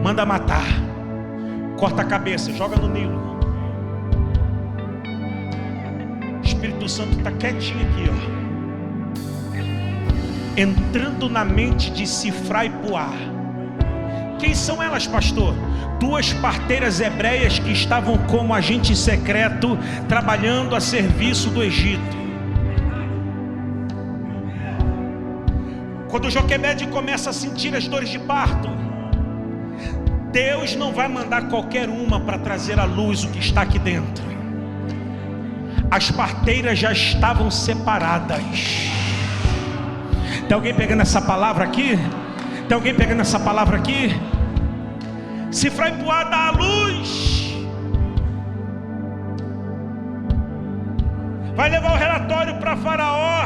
Manda matar, corta a cabeça, joga no Nilo. O Espírito Santo está quietinho aqui, ó, entrando na mente de Sifra e Puá. Quem são elas, pastor? 2 parteiras hebreias que estavam como agente secreto, trabalhando a serviço do Egito. Quando Joquebede começa a sentir as dores de parto, Deus não vai mandar qualquer uma para trazer à luz o que está aqui dentro. As parteiras já estavam separadas. Tem alguém pegando essa palavra aqui? Tem alguém pegando essa palavra aqui? Sifra e Puá dá a luz. vai levar o relatório para Faraó.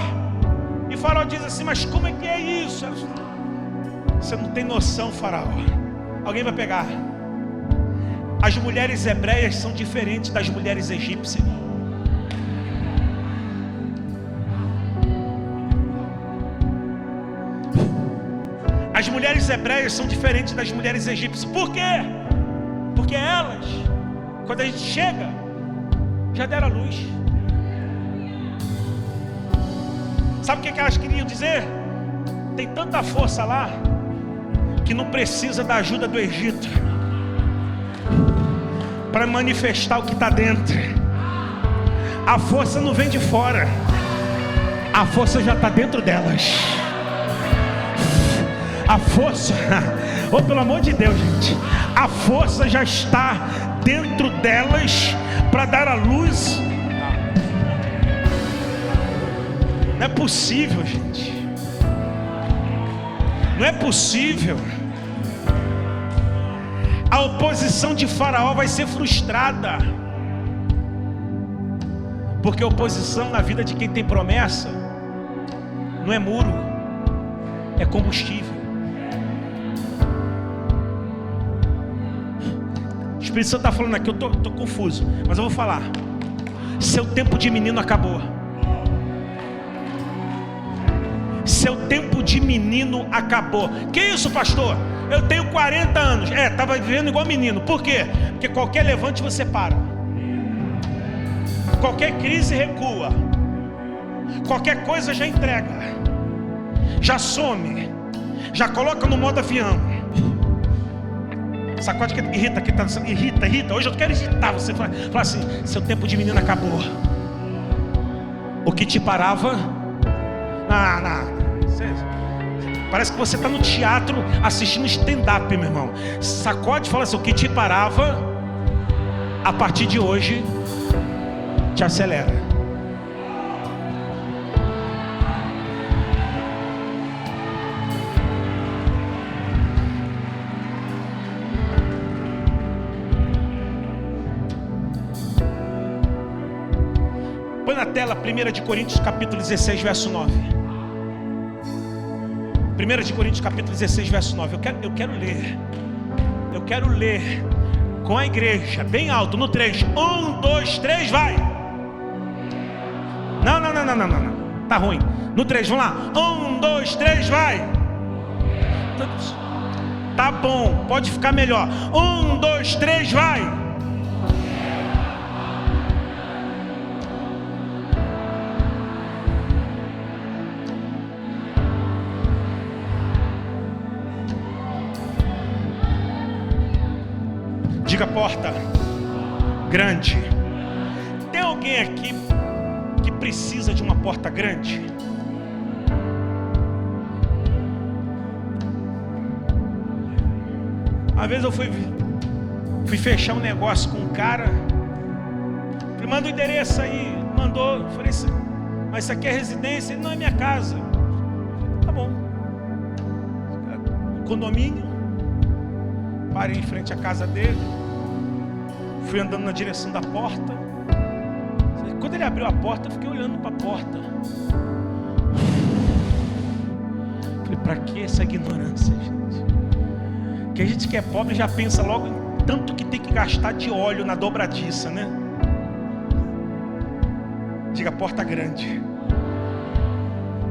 E Faraó diz assim: mas como é que é isso? Você não tem noção, Faraó. Alguém vai pegar. As mulheres hebreias são diferentes das mulheres egípcias. As mulheres hebreias são diferentes das mulheres egípcias. Por quê? Porque elas, quando a gente chega, já deram a luz. Sabe o que elas queriam dizer? Tem tanta força lá que não precisa da ajuda do Egito para manifestar o que está dentro. A força não vem de fora, a força já está dentro delas. A força, oh, pelo amor de Deus, gente, a força já está dentro delas para dar a luz. Não é possível, gente. Não é possível. A oposição de Faraó vai ser frustrada, porque oposição na vida de quem tem promessa não é muro, é combustível. O Espírito Santo está falando aqui, eu estou confuso, mas eu vou falar. Seu tempo de menino acabou. Seu tempo de menino acabou. Que isso, pastor? Eu tenho 40 anos. Estava vivendo igual menino. Por quê? Porque qualquer levante você para. Qualquer crise recua. Qualquer coisa já entrega. Já some. Já coloca no modo avião. Sacode que irrita, que tá, irrita. Hoje eu quero irritar você. Fala assim: seu tempo de menino acabou. O que te parava? Parece que você está no teatro assistindo stand-up, meu irmão. Sacode e fala assim: o que te parava, a partir de hoje, te acelera. Põe na tela 1 Coríntios capítulo 16, verso 9. 1 Coríntios capítulo 16, verso 9. Eu quero ler. Eu quero ler com a igreja, bem alto, no 3. 1, 2, 3, vai. Não. Tá ruim. No 3, vamos lá. 1, 2, 3, vai. Tá bom, pode ficar melhor. 1, 2, 3, vai. Diga: porta grande. Tem alguém aqui que precisa de uma porta grande? Uma vez eu fui fechar um negócio com um cara. Falei: manda o endereço aí. Mandou. Falei: mas isso aqui é residência? Ele: não, é minha casa. Tá bom. Condomínio. Parei em frente à casa dele. Fui andando na direção da porta. Quando ele abriu a porta, eu fiquei olhando para a porta. Falei: para que essa ignorância, gente? Que a gente que é pobre já pensa logo em tanto que tem que gastar de óleo na dobradiça, né? Diga: porta grande.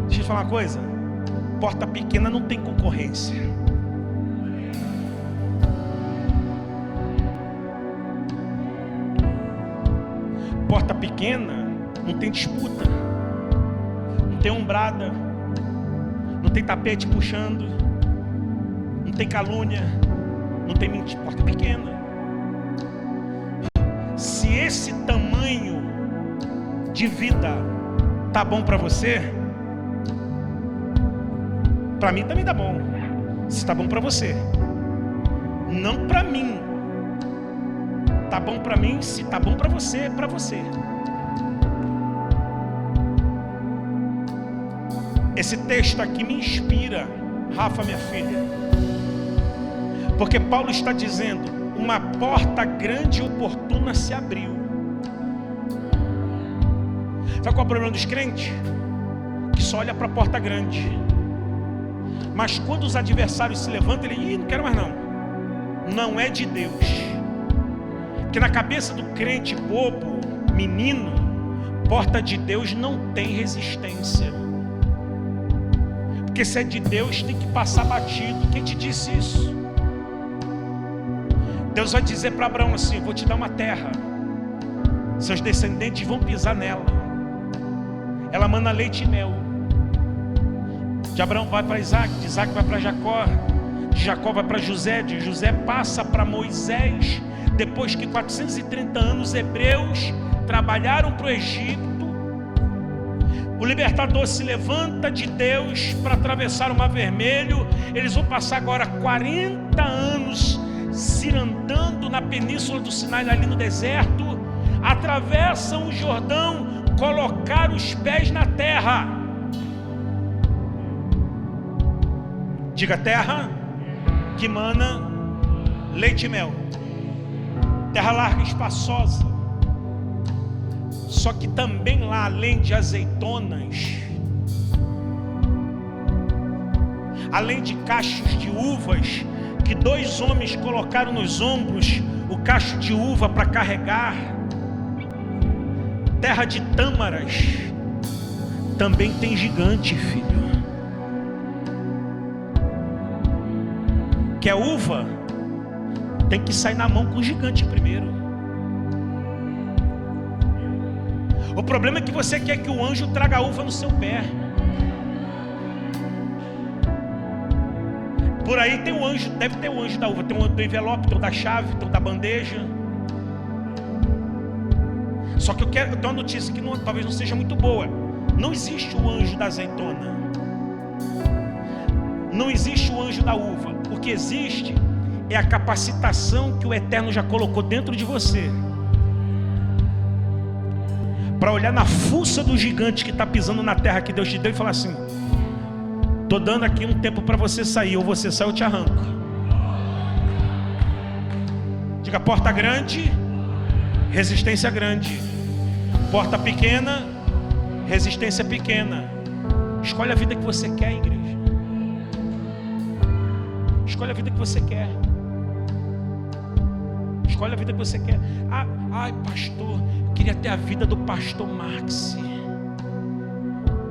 Deixa eu te falar uma coisa: porta pequena não tem concorrência. Porta pequena não tem disputa, não tem ombrada, não tem tapete puxando, não tem calúnia, não tem mentira. Porta pequena. Se esse tamanho de vida tá bom para você, para mim também tá bom. Se tá bom para você, não para mim. Tá bom para mim, se tá bom para você, é para você. Esse texto aqui me inspira, Rafa, minha filha, porque Paulo está dizendo: uma porta grande e oportuna se abriu. Sabe qual é o problema dos crentes? Que só olha para a porta grande. Mas quando os adversários se levantam, ele não quero mais não. Não é de Deus. Porque na cabeça do crente bobo, menino, porta de Deus não tem resistência. Porque se é de Deus tem que passar batido. Quem te disse isso? Deus vai dizer para Abraão assim: vou te dar uma terra, seus descendentes vão pisar nela. Ela manda leite e mel. De Abraão vai para Isaac, de Isaac vai para Jacó, de Jacó vai para José, de José passa para Moisés. Depois que 430 anos hebreus trabalharam para o Egito, o libertador se levanta de Deus para atravessar o Mar Vermelho. Eles vão passar agora 40 anos cirandando na península do Sinai, ali no deserto. Atravessam o Jordão, colocaram os pés na terra. Diga: terra que mana leite e mel. Terra larga e espaçosa. Só que também lá, além de azeitonas, além de cachos de uvas, que 2 homens colocaram nos ombros o cacho de uva para carregar, terra de tâmaras, também tem gigante, filho. Quer uva? Tem que sair na mão com o gigante primeiro. O problema é que você quer que o anjo traga a uva no seu pé. Por aí tem o anjo, deve ter o anjo da uva. Tem o do envelope, tem o da chave, tem o da bandeja. Só que eu tenho uma notícia que talvez não seja muito boa. Não existe o anjo da azeitona. Não existe o anjo da uva. O que existe é a capacitação que o Eterno já colocou dentro de você, para olhar na fuça do gigante que está pisando na terra que Deus te deu e falar assim: estou dando aqui um tempo para você sair, ou você sai ou eu te arranco. Diga: porta grande, resistência grande. Porta pequena, resistência pequena. Escolhe a vida que você quer, igreja. Escolhe a vida que você quer. Escolhe a vida que você quer. Ai, pastor, eu queria ter a vida do pastor Maxi,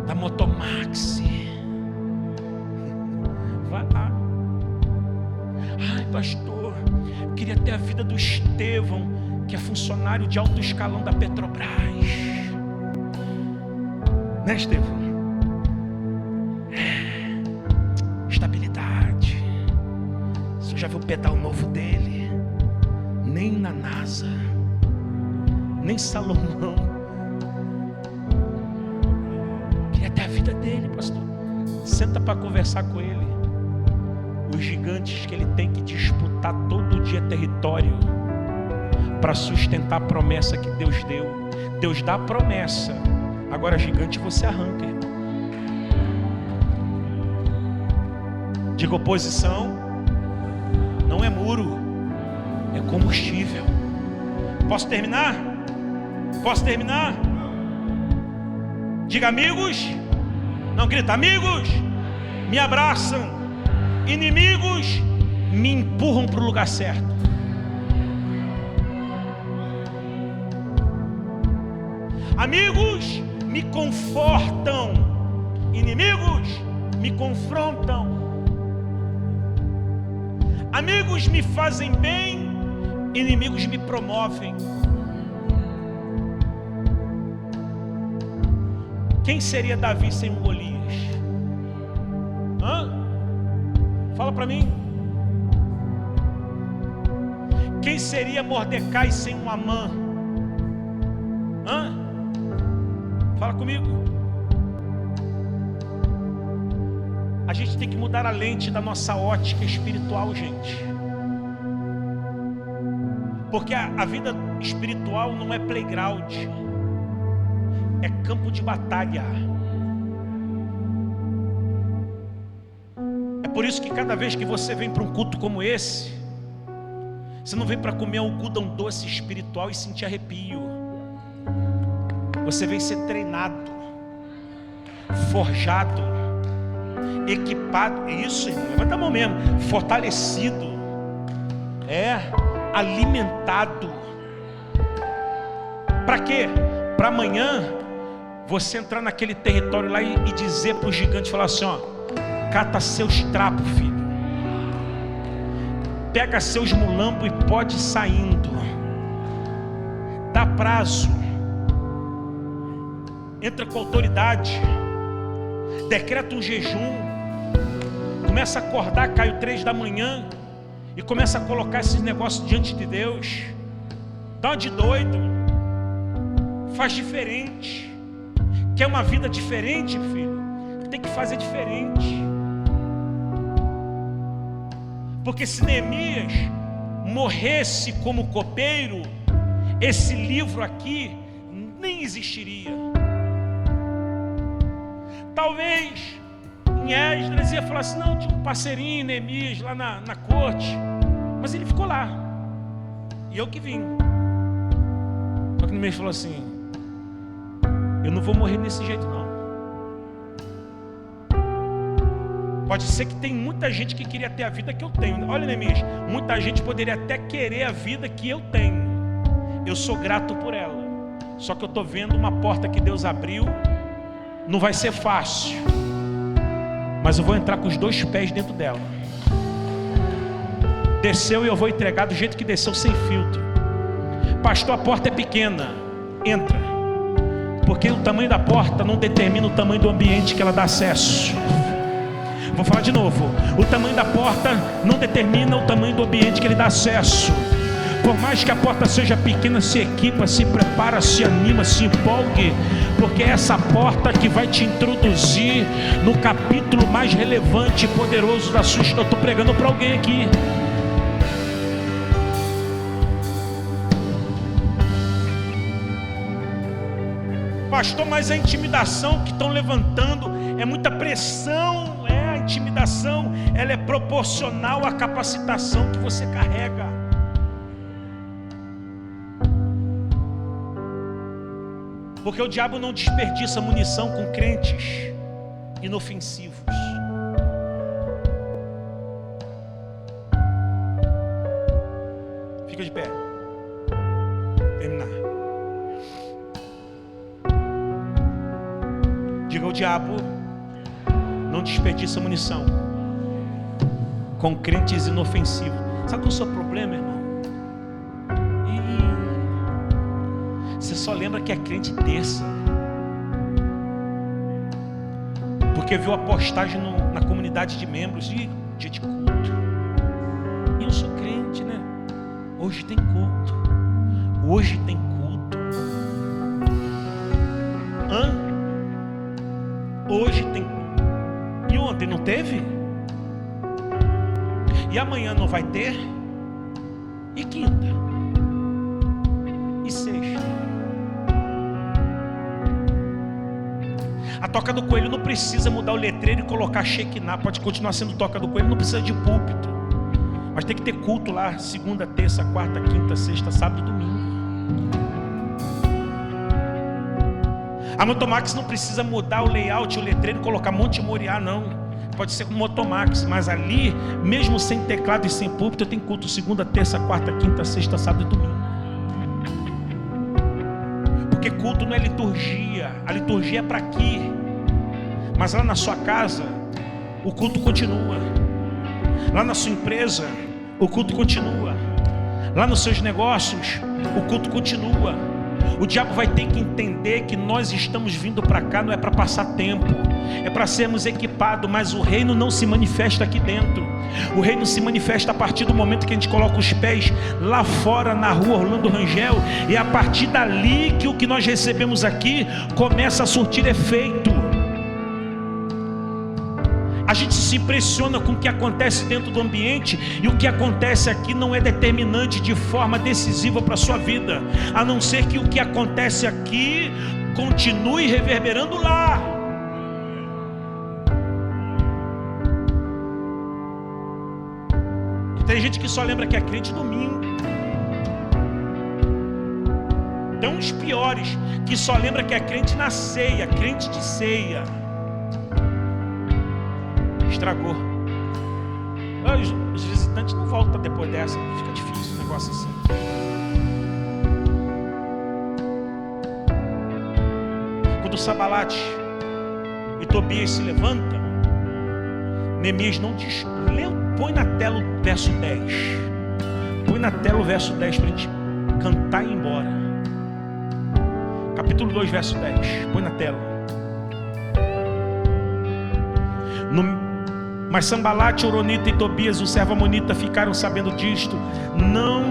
da Motomaxi. Vai lá. Ai, pastor, eu queria ter a vida do Estevão, que é funcionário de alto escalão da Petrobras. Né, Estevão? Estabilidade. Você já viu o pedal novo dele? Nem na NASA, nem Salomão. Queria ter a vida dele, pastor. Senta para conversar com ele. Os gigantes que ele tem que disputar todo dia território para sustentar a promessa que Deus deu. Deus dá a promessa, agora gigante você arranca, irmão. Diga: oposição não é muro, é combustível. Posso terminar? Posso terminar? Diga: amigos, não grita, amigos me abraçam, inimigos me empurram para o lugar certo. Amigos me confortam, inimigos me confrontam. Amigos me fazem bem, inimigos me promovem. Quem seria Davi sem um Golias? Fala para mim. Quem seria Mordecai sem um Amã? Fala comigo. A gente tem que mudar a lente da nossa ótica espiritual, gente. Porque a vida espiritual não é playground, é campo de batalha. É por isso que cada vez que você vem para um culto como esse, você não vem para comer algodão doce espiritual e sentir arrepio. Você vem ser treinado, forjado, equipado. Isso, irmão, levanta a mão mesmo. Fortalecido, alimentado. Para quê? Para amanhã você entrar naquele território lá e dizer para o gigante, falar assim, ó, cata seus trapos, filho, pega seus mulambos e pode ir saindo. Dá prazo, entra com autoridade, decreta um jejum, começa a acordar, Caio, 3 da manhã, e começa a colocar esses negócios diante de Deus. Dá uma de doido, faz diferente. Quer uma vida diferente, filho? Tem que fazer diferente. Porque se Neemias morresse como copeiro, esse livro aqui nem existiria. Talvez em Esdras ia falar assim, não, tinha um parceirinho, Neemias, lá na corte. Mas ele ficou lá. E eu que vim. Só que Neemias falou assim, eu não vou morrer desse jeito não. Pode ser que tem muita gente que queria ter a vida que eu tenho. Olha, Neemias, muita gente poderia até querer a vida que eu tenho. Eu sou grato por ela. Só que eu estou vendo uma porta que Deus abriu. Não vai ser fácil, mas eu vou entrar com os 2 pés dentro dela. Desceu e eu vou entregar do jeito que desceu, sem filtro. Pastor, a porta é pequena. Entra. Porque o tamanho da porta não determina o tamanho do ambiente que ela dá acesso. Vou falar de novo. O tamanho da porta não determina o tamanho do ambiente que ele dá acesso. Por mais que a porta seja pequena, se equipa, se prepara, se anima, se empolgue, porque é essa porta que vai te introduzir no capítulo mais relevante e poderoso da sua história. Eu estou pregando para alguém aqui. Pastor, mas a intimidação que estão levantando é muita pressão. A intimidação, ela é proporcional à capacitação que você carrega. Porque o diabo não desperdiça munição com crentes inofensivos. Fica de pé. Terminar. Diga, o diabo não desperdiça munição com crentes inofensivos. Sabe qual é o seu problema, irmão? Você só lembra que é crente terça, porque viu a postagem na comunidade de membros e dia de culto. E eu sou crente, né? Hoje tem culto. Hoje tem culto. Hoje tem culto. E ontem não teve? E amanhã não vai ter? E quinta? E sexta? A Toca do Coelho não precisa mudar o letreiro e colocar Shekinah. Pode continuar sendo Toca do Coelho, não precisa de púlpito. Mas tem que ter culto lá, segunda, terça, quarta, quinta, sexta, sábado e domingo. A Motomax não precisa mudar o layout, o letreiro e colocar Monte Moriá, não. Pode ser com Motomax, mas ali, mesmo sem teclado e sem púlpito, eu tenho culto segunda, terça, quarta, quinta, sexta, sábado e domingo. Porque culto não é liturgia. A liturgia é para aqui. Mas lá na sua casa, o culto continua. Lá na sua empresa, o culto continua. Lá nos seus negócios, o culto continua. O diabo vai ter que entender que nós estamos vindo para cá não é para passar tempo, é para sermos equipados, mas o reino não se manifesta aqui dentro. O reino se manifesta a partir do momento que a gente coloca os pés lá fora na rua Orlando Rangel, e é a partir dali que o que nós recebemos aqui começa a surtir efeito. A gente se impressiona com o que acontece dentro do ambiente, e o que acontece aqui não é determinante de forma decisiva para a sua vida, a não ser que o que acontece aqui continue reverberando lá. Tem gente que só lembra que é crente domingo. Tem uns piores, que só lembra que é crente na ceia, crente de ceia. Estragou. Os visitantes não voltam depois dessa. Fica difícil um negócio assim. Quando Sanbalat e Tobias se levantam, Neemias não diz. Põe na tela o verso 10. Põe na tela o verso 10 para a gente cantar e ir embora. Capítulo 2, verso 10. Põe na tela. Mas Sanbalat, Horonita e Tobias, o servo amonita, ficaram sabendo disto. Não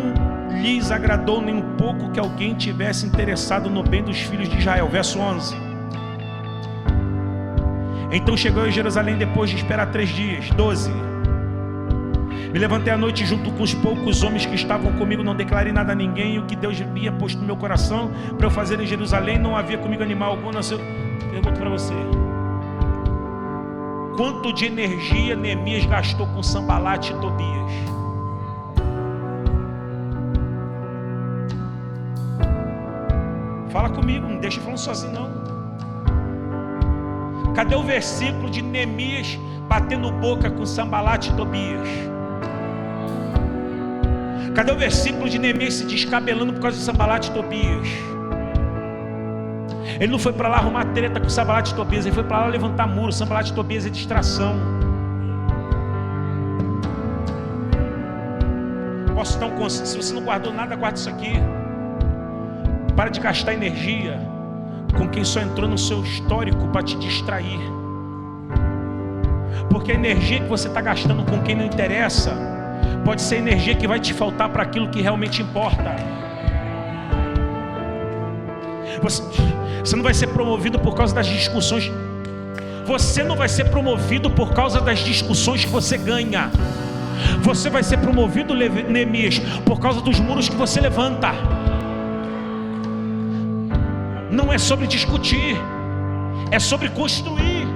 lhes agradou nem um pouco que alguém tivesse interessado no bem dos filhos de Israel. Verso 11. Então chegou a Jerusalém depois de esperar 3 dias. 12. Me levantei à noite junto com os poucos homens que estavam comigo, não declarei nada a ninguém. E o que Deus havia posto no meu coração para eu fazer em Jerusalém, não havia comigo animal algum. Pergunto para você: quanto de energia Neemias gastou com Sanbalat e Tobias? Fala comigo, não deixa falando sozinho não. Cadê o versículo de Neemias batendo boca com Sanbalat e Tobias? Cadê o versículo de Neemias se descabelando por causa de Sanbalat e Tobias? Ele não foi para lá arrumar treta com Sanbalat e Tobias, ele foi para lá levantar muro. Sanbalat e Tobias é distração. Posso dar um conselho? Se você não guardou nada, guarda isso aqui. Para de gastar energia com quem só entrou no seu histórico para te distrair. Porque a energia que você está gastando com quem não interessa pode ser a energia que vai te faltar para aquilo que realmente importa. Você não vai ser promovido por causa das discussões. Você não vai ser promovido por causa das discussões que você ganha. Você vai ser promovido, Neemias, por causa dos muros que você levanta. Não é sobre discutir, é sobre construir.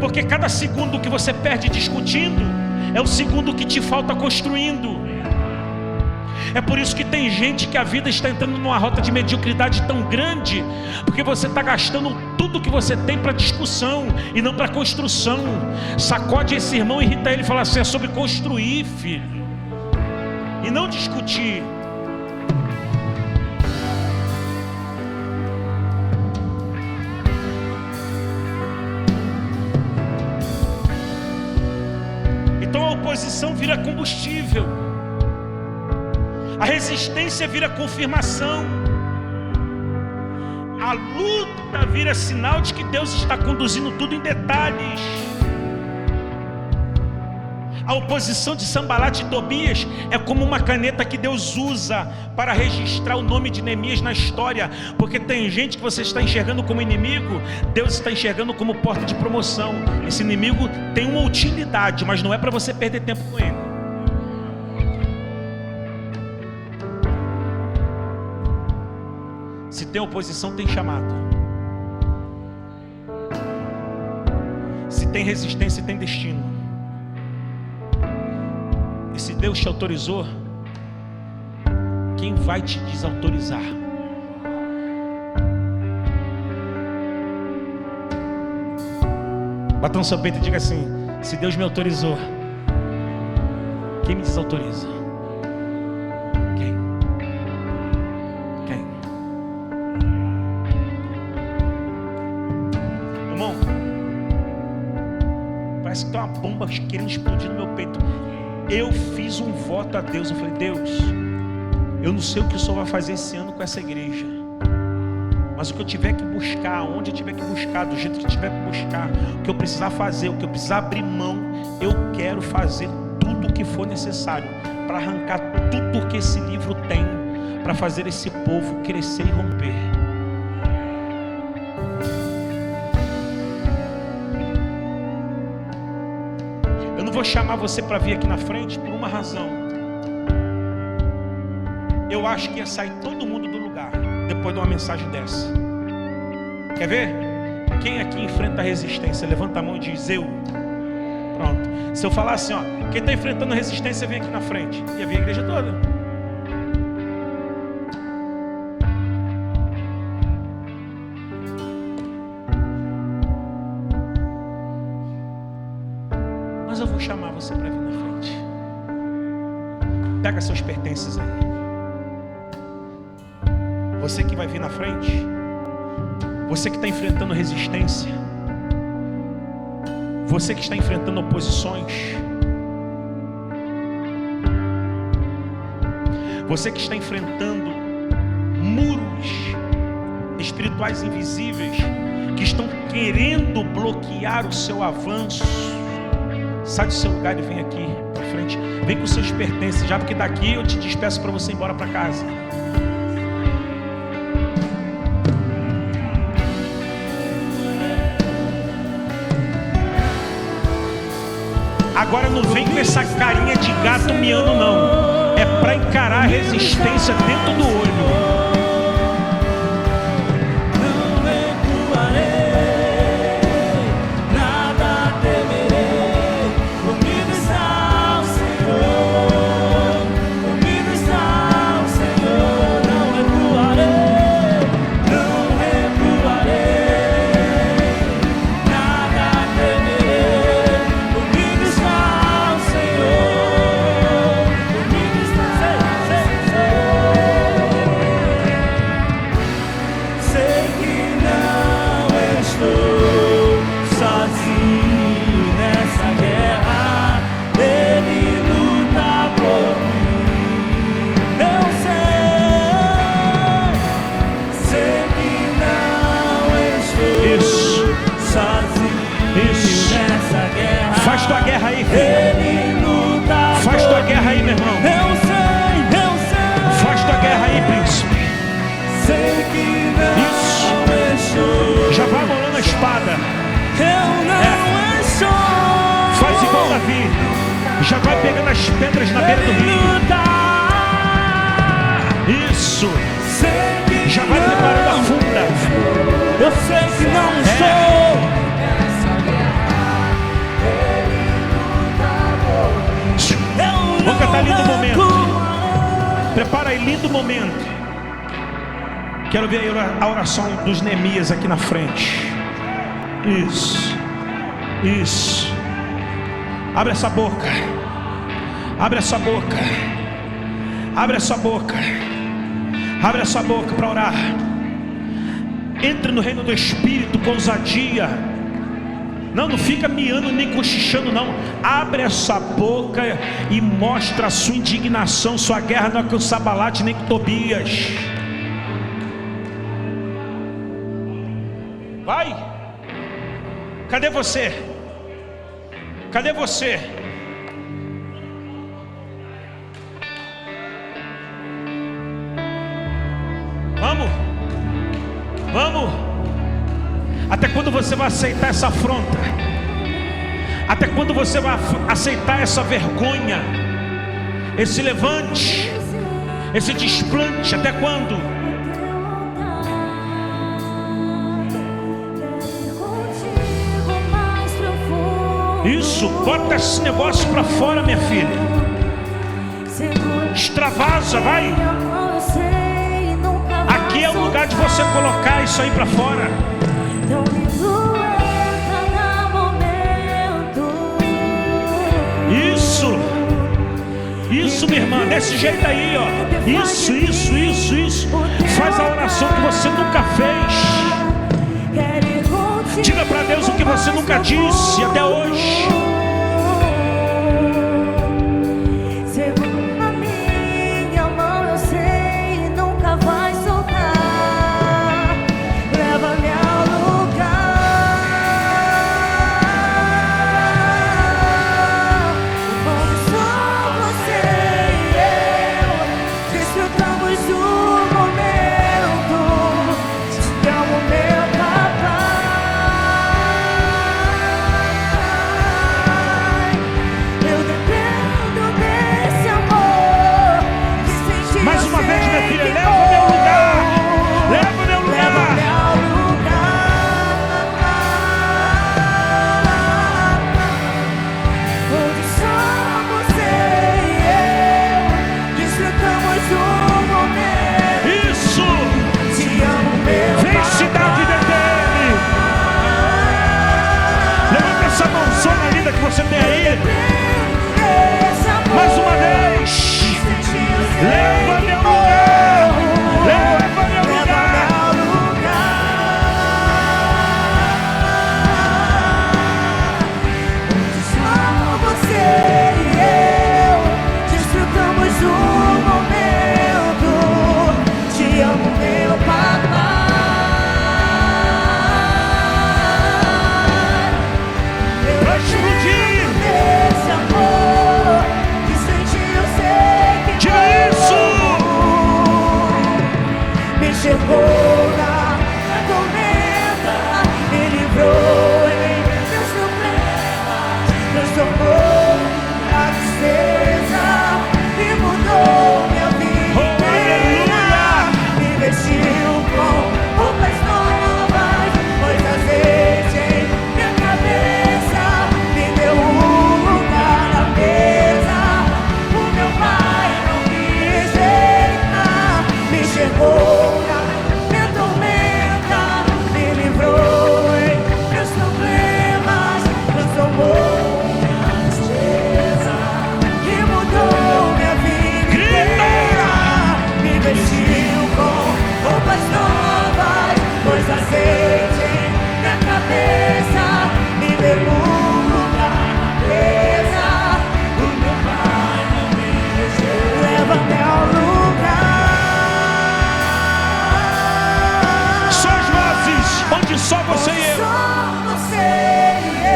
Porque cada segundo que você perde discutindo é o segundo que te falta construindo. É por isso que tem gente que a vida está entrando numa rota de mediocridade tão grande, porque você está gastando tudo que você tem para discussão e não para construção. Sacode esse irmão, irrita ele e fala assim: é sobre construir, filho, e não discutir. Então a oposição vira combustível, a resistência vira confirmação, a luta vira sinal de que Deus está conduzindo tudo em detalhes. A oposição de Sanbalat e Tobias é como uma caneta que Deus usa para registrar o nome de Neemias na história. Porque tem gente que você está enxergando como inimigo, Deus está enxergando como porta de promoção. Esse inimigo tem uma utilidade, mas não é para você perder tempo com ele. Se tem oposição, tem chamado. Se tem resistência, tem destino. E se Deus te autorizou, quem vai te desautorizar? Bata no seu peito e diga assim: se Deus me autorizou, quem me desautoriza? Quem? Irmão, parece que tem uma bomba querendo explodir no meu peito. Eu fiz um voto a Deus. Eu falei: Deus, eu não sei o que o Senhor vai fazer esse ano com essa igreja, mas o que eu tiver que buscar, onde eu tiver que buscar, do jeito que eu tiver que buscar, o que eu precisar fazer, o que eu precisar abrir mão, eu quero fazer tudo o que for necessário para arrancar tudo que esse livro tem, para fazer esse povo crescer e romper. Eu não vou chamar você para vir aqui na frente por uma razão. Eu acho que ia sair todo mundo do lugar depois de uma mensagem dessa. Quer ver? Quem aqui enfrenta a resistência? Levanta a mão e diz: eu. Pronto. Se eu falar assim, ó, quem está enfrentando a resistência, vem aqui na frente. Ia vir a igreja toda. eu vou chamar você para vir na frente. Pega seus pertences aí. Você que vai vir na frente, você que está enfrentando resistência, você que está enfrentando oposições, você que está enfrentando muros espirituais invisíveis que estão querendo bloquear o seu avanço, sai do seu lugar e vem aqui para frente. Vem com seus pertences já, porque daqui eu te despeço para você ir embora para casa. Agora não vem com essa carinha de gato miando não. É para encarar a resistência dentro do olho. Faz tua guerra aí, filho. Faz tua guerra aí, meu irmão. Faz tua guerra aí, príncipe. Isso. Já vai molando a espada. Faz igual Davi. Já vai pegando as pedras na beira do rio. Isso. Já vai preparando a funda. Eu sei que não estou. Vamos cantar lindo momento. Prepara aí, lindo momento. Quero ver a oração dos Neemias aqui na frente. Isso. Isso. Abre essa boca. Abre essa boca. Abre essa boca. Abre essa boca para orar. Entre no reino do Espírito com ousadia. Não fica miando nem cochichando não. Abre essa boca e mostra a sua indignação. Sua guerra não é com Sambalate nem com Tobias. Vai. Cadê você? Cadê você? Vamos. Vamos. Até quando você vai aceitar essa afronta? Até quando você vai aceitar essa vergonha? Esse levante? Esse desplante? Até quando? Isso, bota esse negócio pra fora, minha filha. Extravasa, vai. Aqui é o lugar de você colocar isso aí pra fora. Isso. Isso, minha irmã, desse jeito aí, ó. Isso, isso, isso, isso. Faz a oração que você nunca fez. Diga para Deus o que você nunca disse até hoje. Segura a minha mão, eu sei, nunca vai soltar. Leva-me ao lugar onde só você e eu desfrutamos do momento. Te amo, meu papai. você tem aí. Mais uma vez. Leva-me ao lugar. Leva-me ao lugar. Onde só você e eu desfrutamos um momento. Te amo, meu papai. Pra explodir. Esse amor que senti, eu sei que Diga isso. me chegou na tormenta, me livrou em meus problemas, transformou a tristeza e mudou minha vida inteira. Me vestiu com roupas novas, pôs azeite em minha cabeça, me deu lugar na mesa. O meu pai não me rejeita, me chegou na minha tormenta, me livrou em meus problemas, transformou minha tristeza e mudou minha vida inteira. Me vestiu com roupas novas, pôs azeite em minha cabeça, me deu lugar na mesa. O meu pai não me rejeita, leva-me ao lugar. Só as vozes, onde só você e eu. Só você e eu.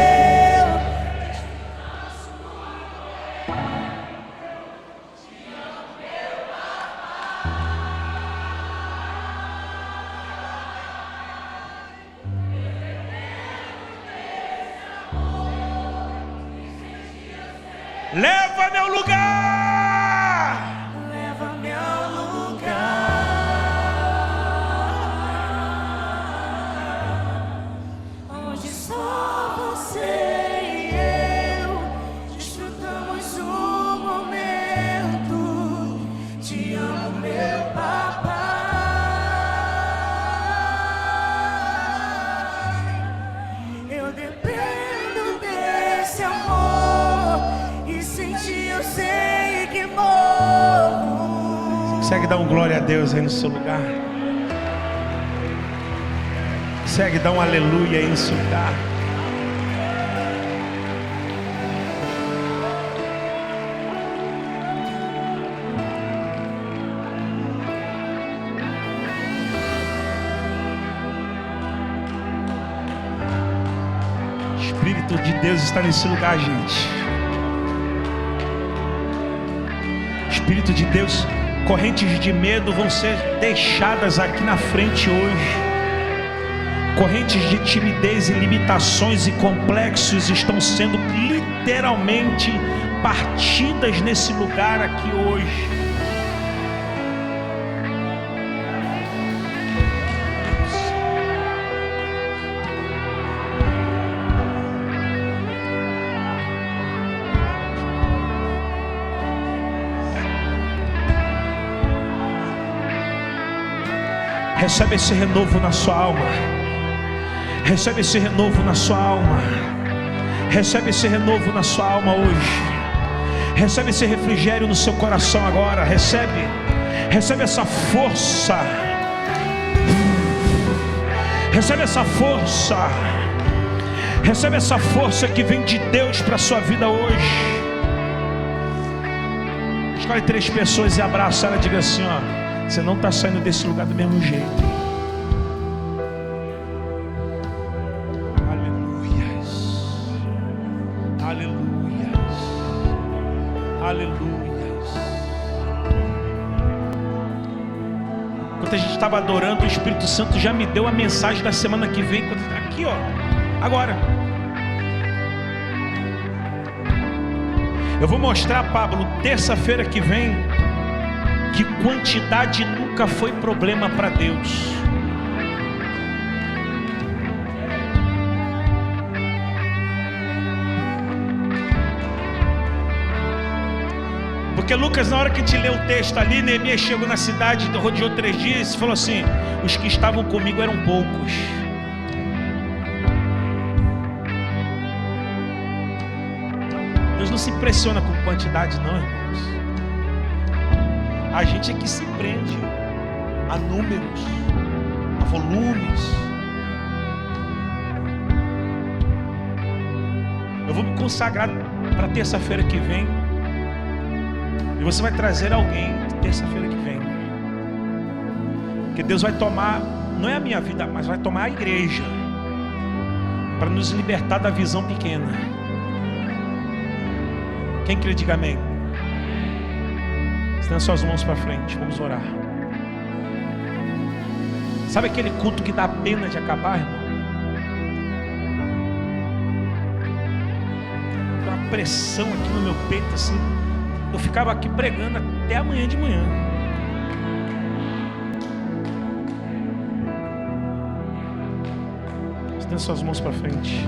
Leva-me ao lugar. Leva-me ao lugar onde só você e eu desfrutamos um momento. Te amo, meu papai. Eu dependo desse amor e sem ti eu sei que morro. Segue, dá um glória a Deus aí no seu lugar. Segue, dá um aleluia aí no seu lugar. O Espírito de Deus está nesse lugar, gente. Espírito de Deus, correntes de medo vão ser deixadas aqui na frente hoje. Correntes de timidez e limitações e complexos estão sendo literalmente partidas nesse lugar aqui hoje. Recebe esse renovo na sua alma. Recebe esse renovo na sua alma. Recebe esse renovo na sua alma hoje. Recebe esse refrigério no seu coração agora. Recebe essa força. Recebe essa força. Recebe essa força que vem de Deus para a sua vida hoje. Escolhe 3 pessoas e abraça ela e diga assim, ó: você não está saindo desse lugar do mesmo jeito. Aleluias. Aleluias. Aleluias. Enquanto a gente estava adorando, o Espírito Santo já me deu a mensagem da semana que vem. Aqui, ó. Agora. Eu vou mostrar, Pablo, terça-feira que vem, que quantidade nunca foi problema para Deus. Porque Lucas, na hora que te leu o texto ali, Neemias chegou na cidade, rodeou 3 dias e falou assim: os que estavam comigo eram poucos. não se impressiona com quantidade não, irmãos. A gente é que se prende a números, a volumes. Eu vou me consagrar para terça-feira que vem. E você vai trazer alguém terça-feira que vem. Porque Deus vai tomar, não é a minha vida, mas vai tomar a igreja, para nos libertar da visão pequena. Quem crê, diga amém. Estenda suas mãos para frente, vamos orar. Sabe aquele culto que dá pena de acabar, irmão? Tem uma pressão aqui no meu peito, assim. Eu ficava aqui pregando até amanhã de manhã. Estenda suas mãos para frente.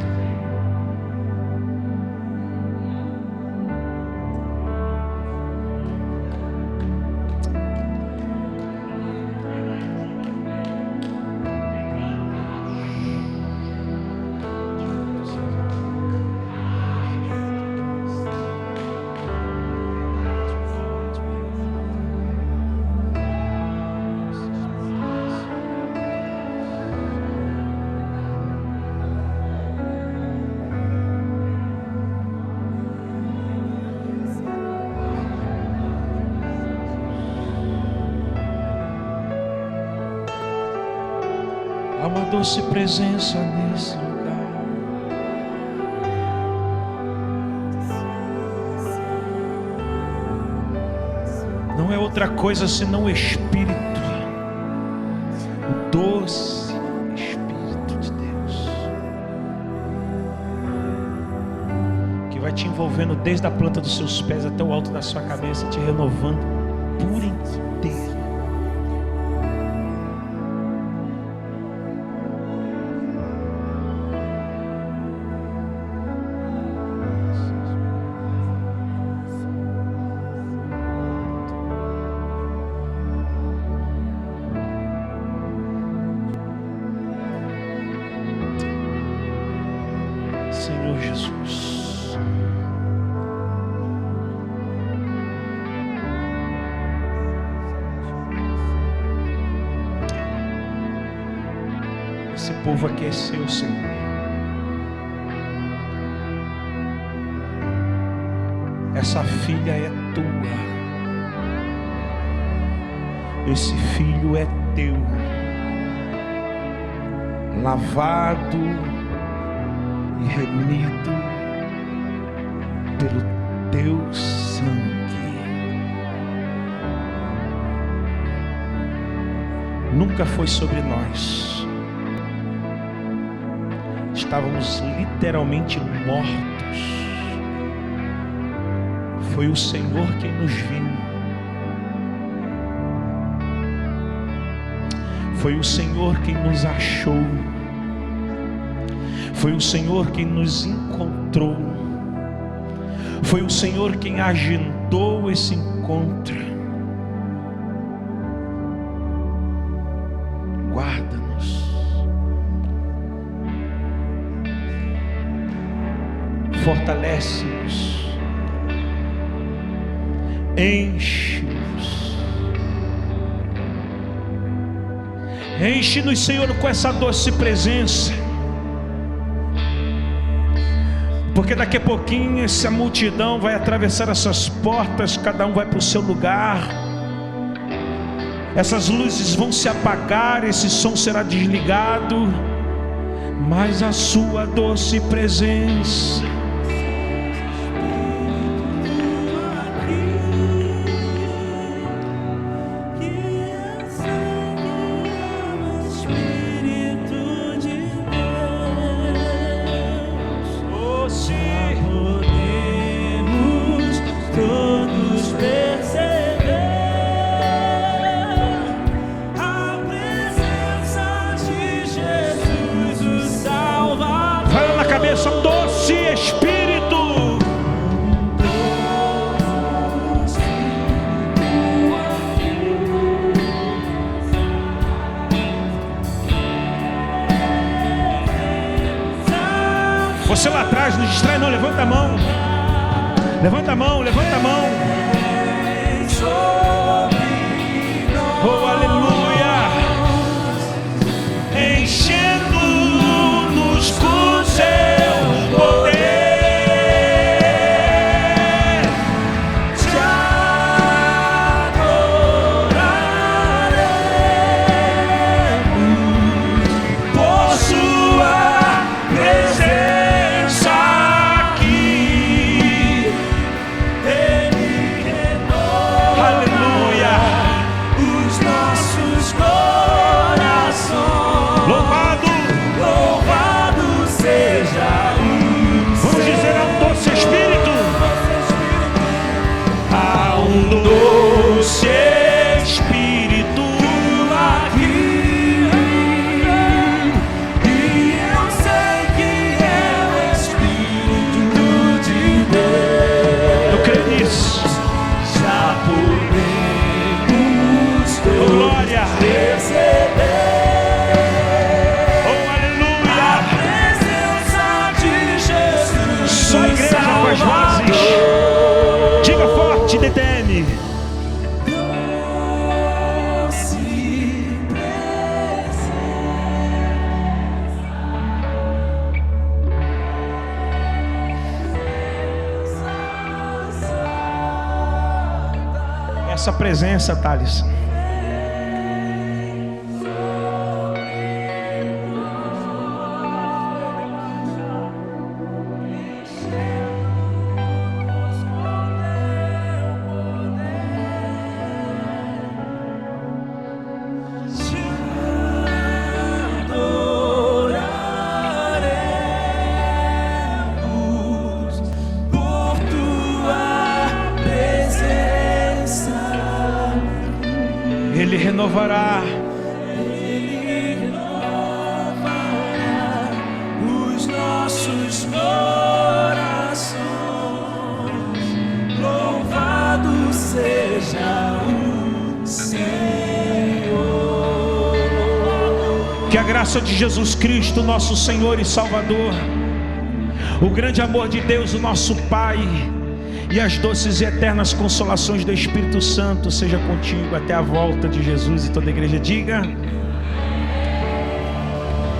Há uma doce presença nesse lugar. Não é outra coisa senão o Espírito, o doce Espírito de Deus, que vai te envolvendo desde a planta dos seus pés até o alto da sua cabeça, te renovando por inteiro. Senhor Jesus, esse povo aqui é seu, Senhor. Essa filha é tua, esse filho é teu, lavado e remido pelo teu sangue. Nunca foi sobre nós. Estávamos literalmente mortos. Foi o Senhor quem nos viu. Foi o Senhor quem nos achou. Foi o Senhor quem nos encontrou. Foi o Senhor quem agendou esse encontro. Guarda-nos. Fortalece-nos. Enche-nos. Enche-nos, Senhor, com essa doce presença. Porque daqui a pouquinho essa multidão vai atravessar essas portas, cada um vai para o seu lugar. Essas luzes vão se apagar, esse som será desligado, mas a sua doce presença doce Espírito. Você lá atrás, não distrai não, levanta a mão. Levanta a mão, levanta a mão. Oh, aleluia. Enchendo-nos com seu poder. Te adoraremos por sua presença aqui. Ele renova, aleluia, os nossos corações. Louvado, louvado seja o Vamos dizer ao doce Espírito. Há um doce Espírito aqui, e eu sei que é o Espírito de Deus. Eu creio nisso. Já podemos todos glória receber. Oh, aleluia. A presença de Jesus. Só a igreja com as vozes. Diga forte, DTM. Essa presença, Thales. Ele renovará os nossos corações. Louvado seja o Senhor. Que a graça de Jesus Cristo, nosso Senhor e Salvador, o grande amor de Deus, o nosso Pai, e as doces e eternas consolações do Espírito Santo seja contigo até a volta de Jesus. E toda a igreja diga: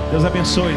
Deus abençoe.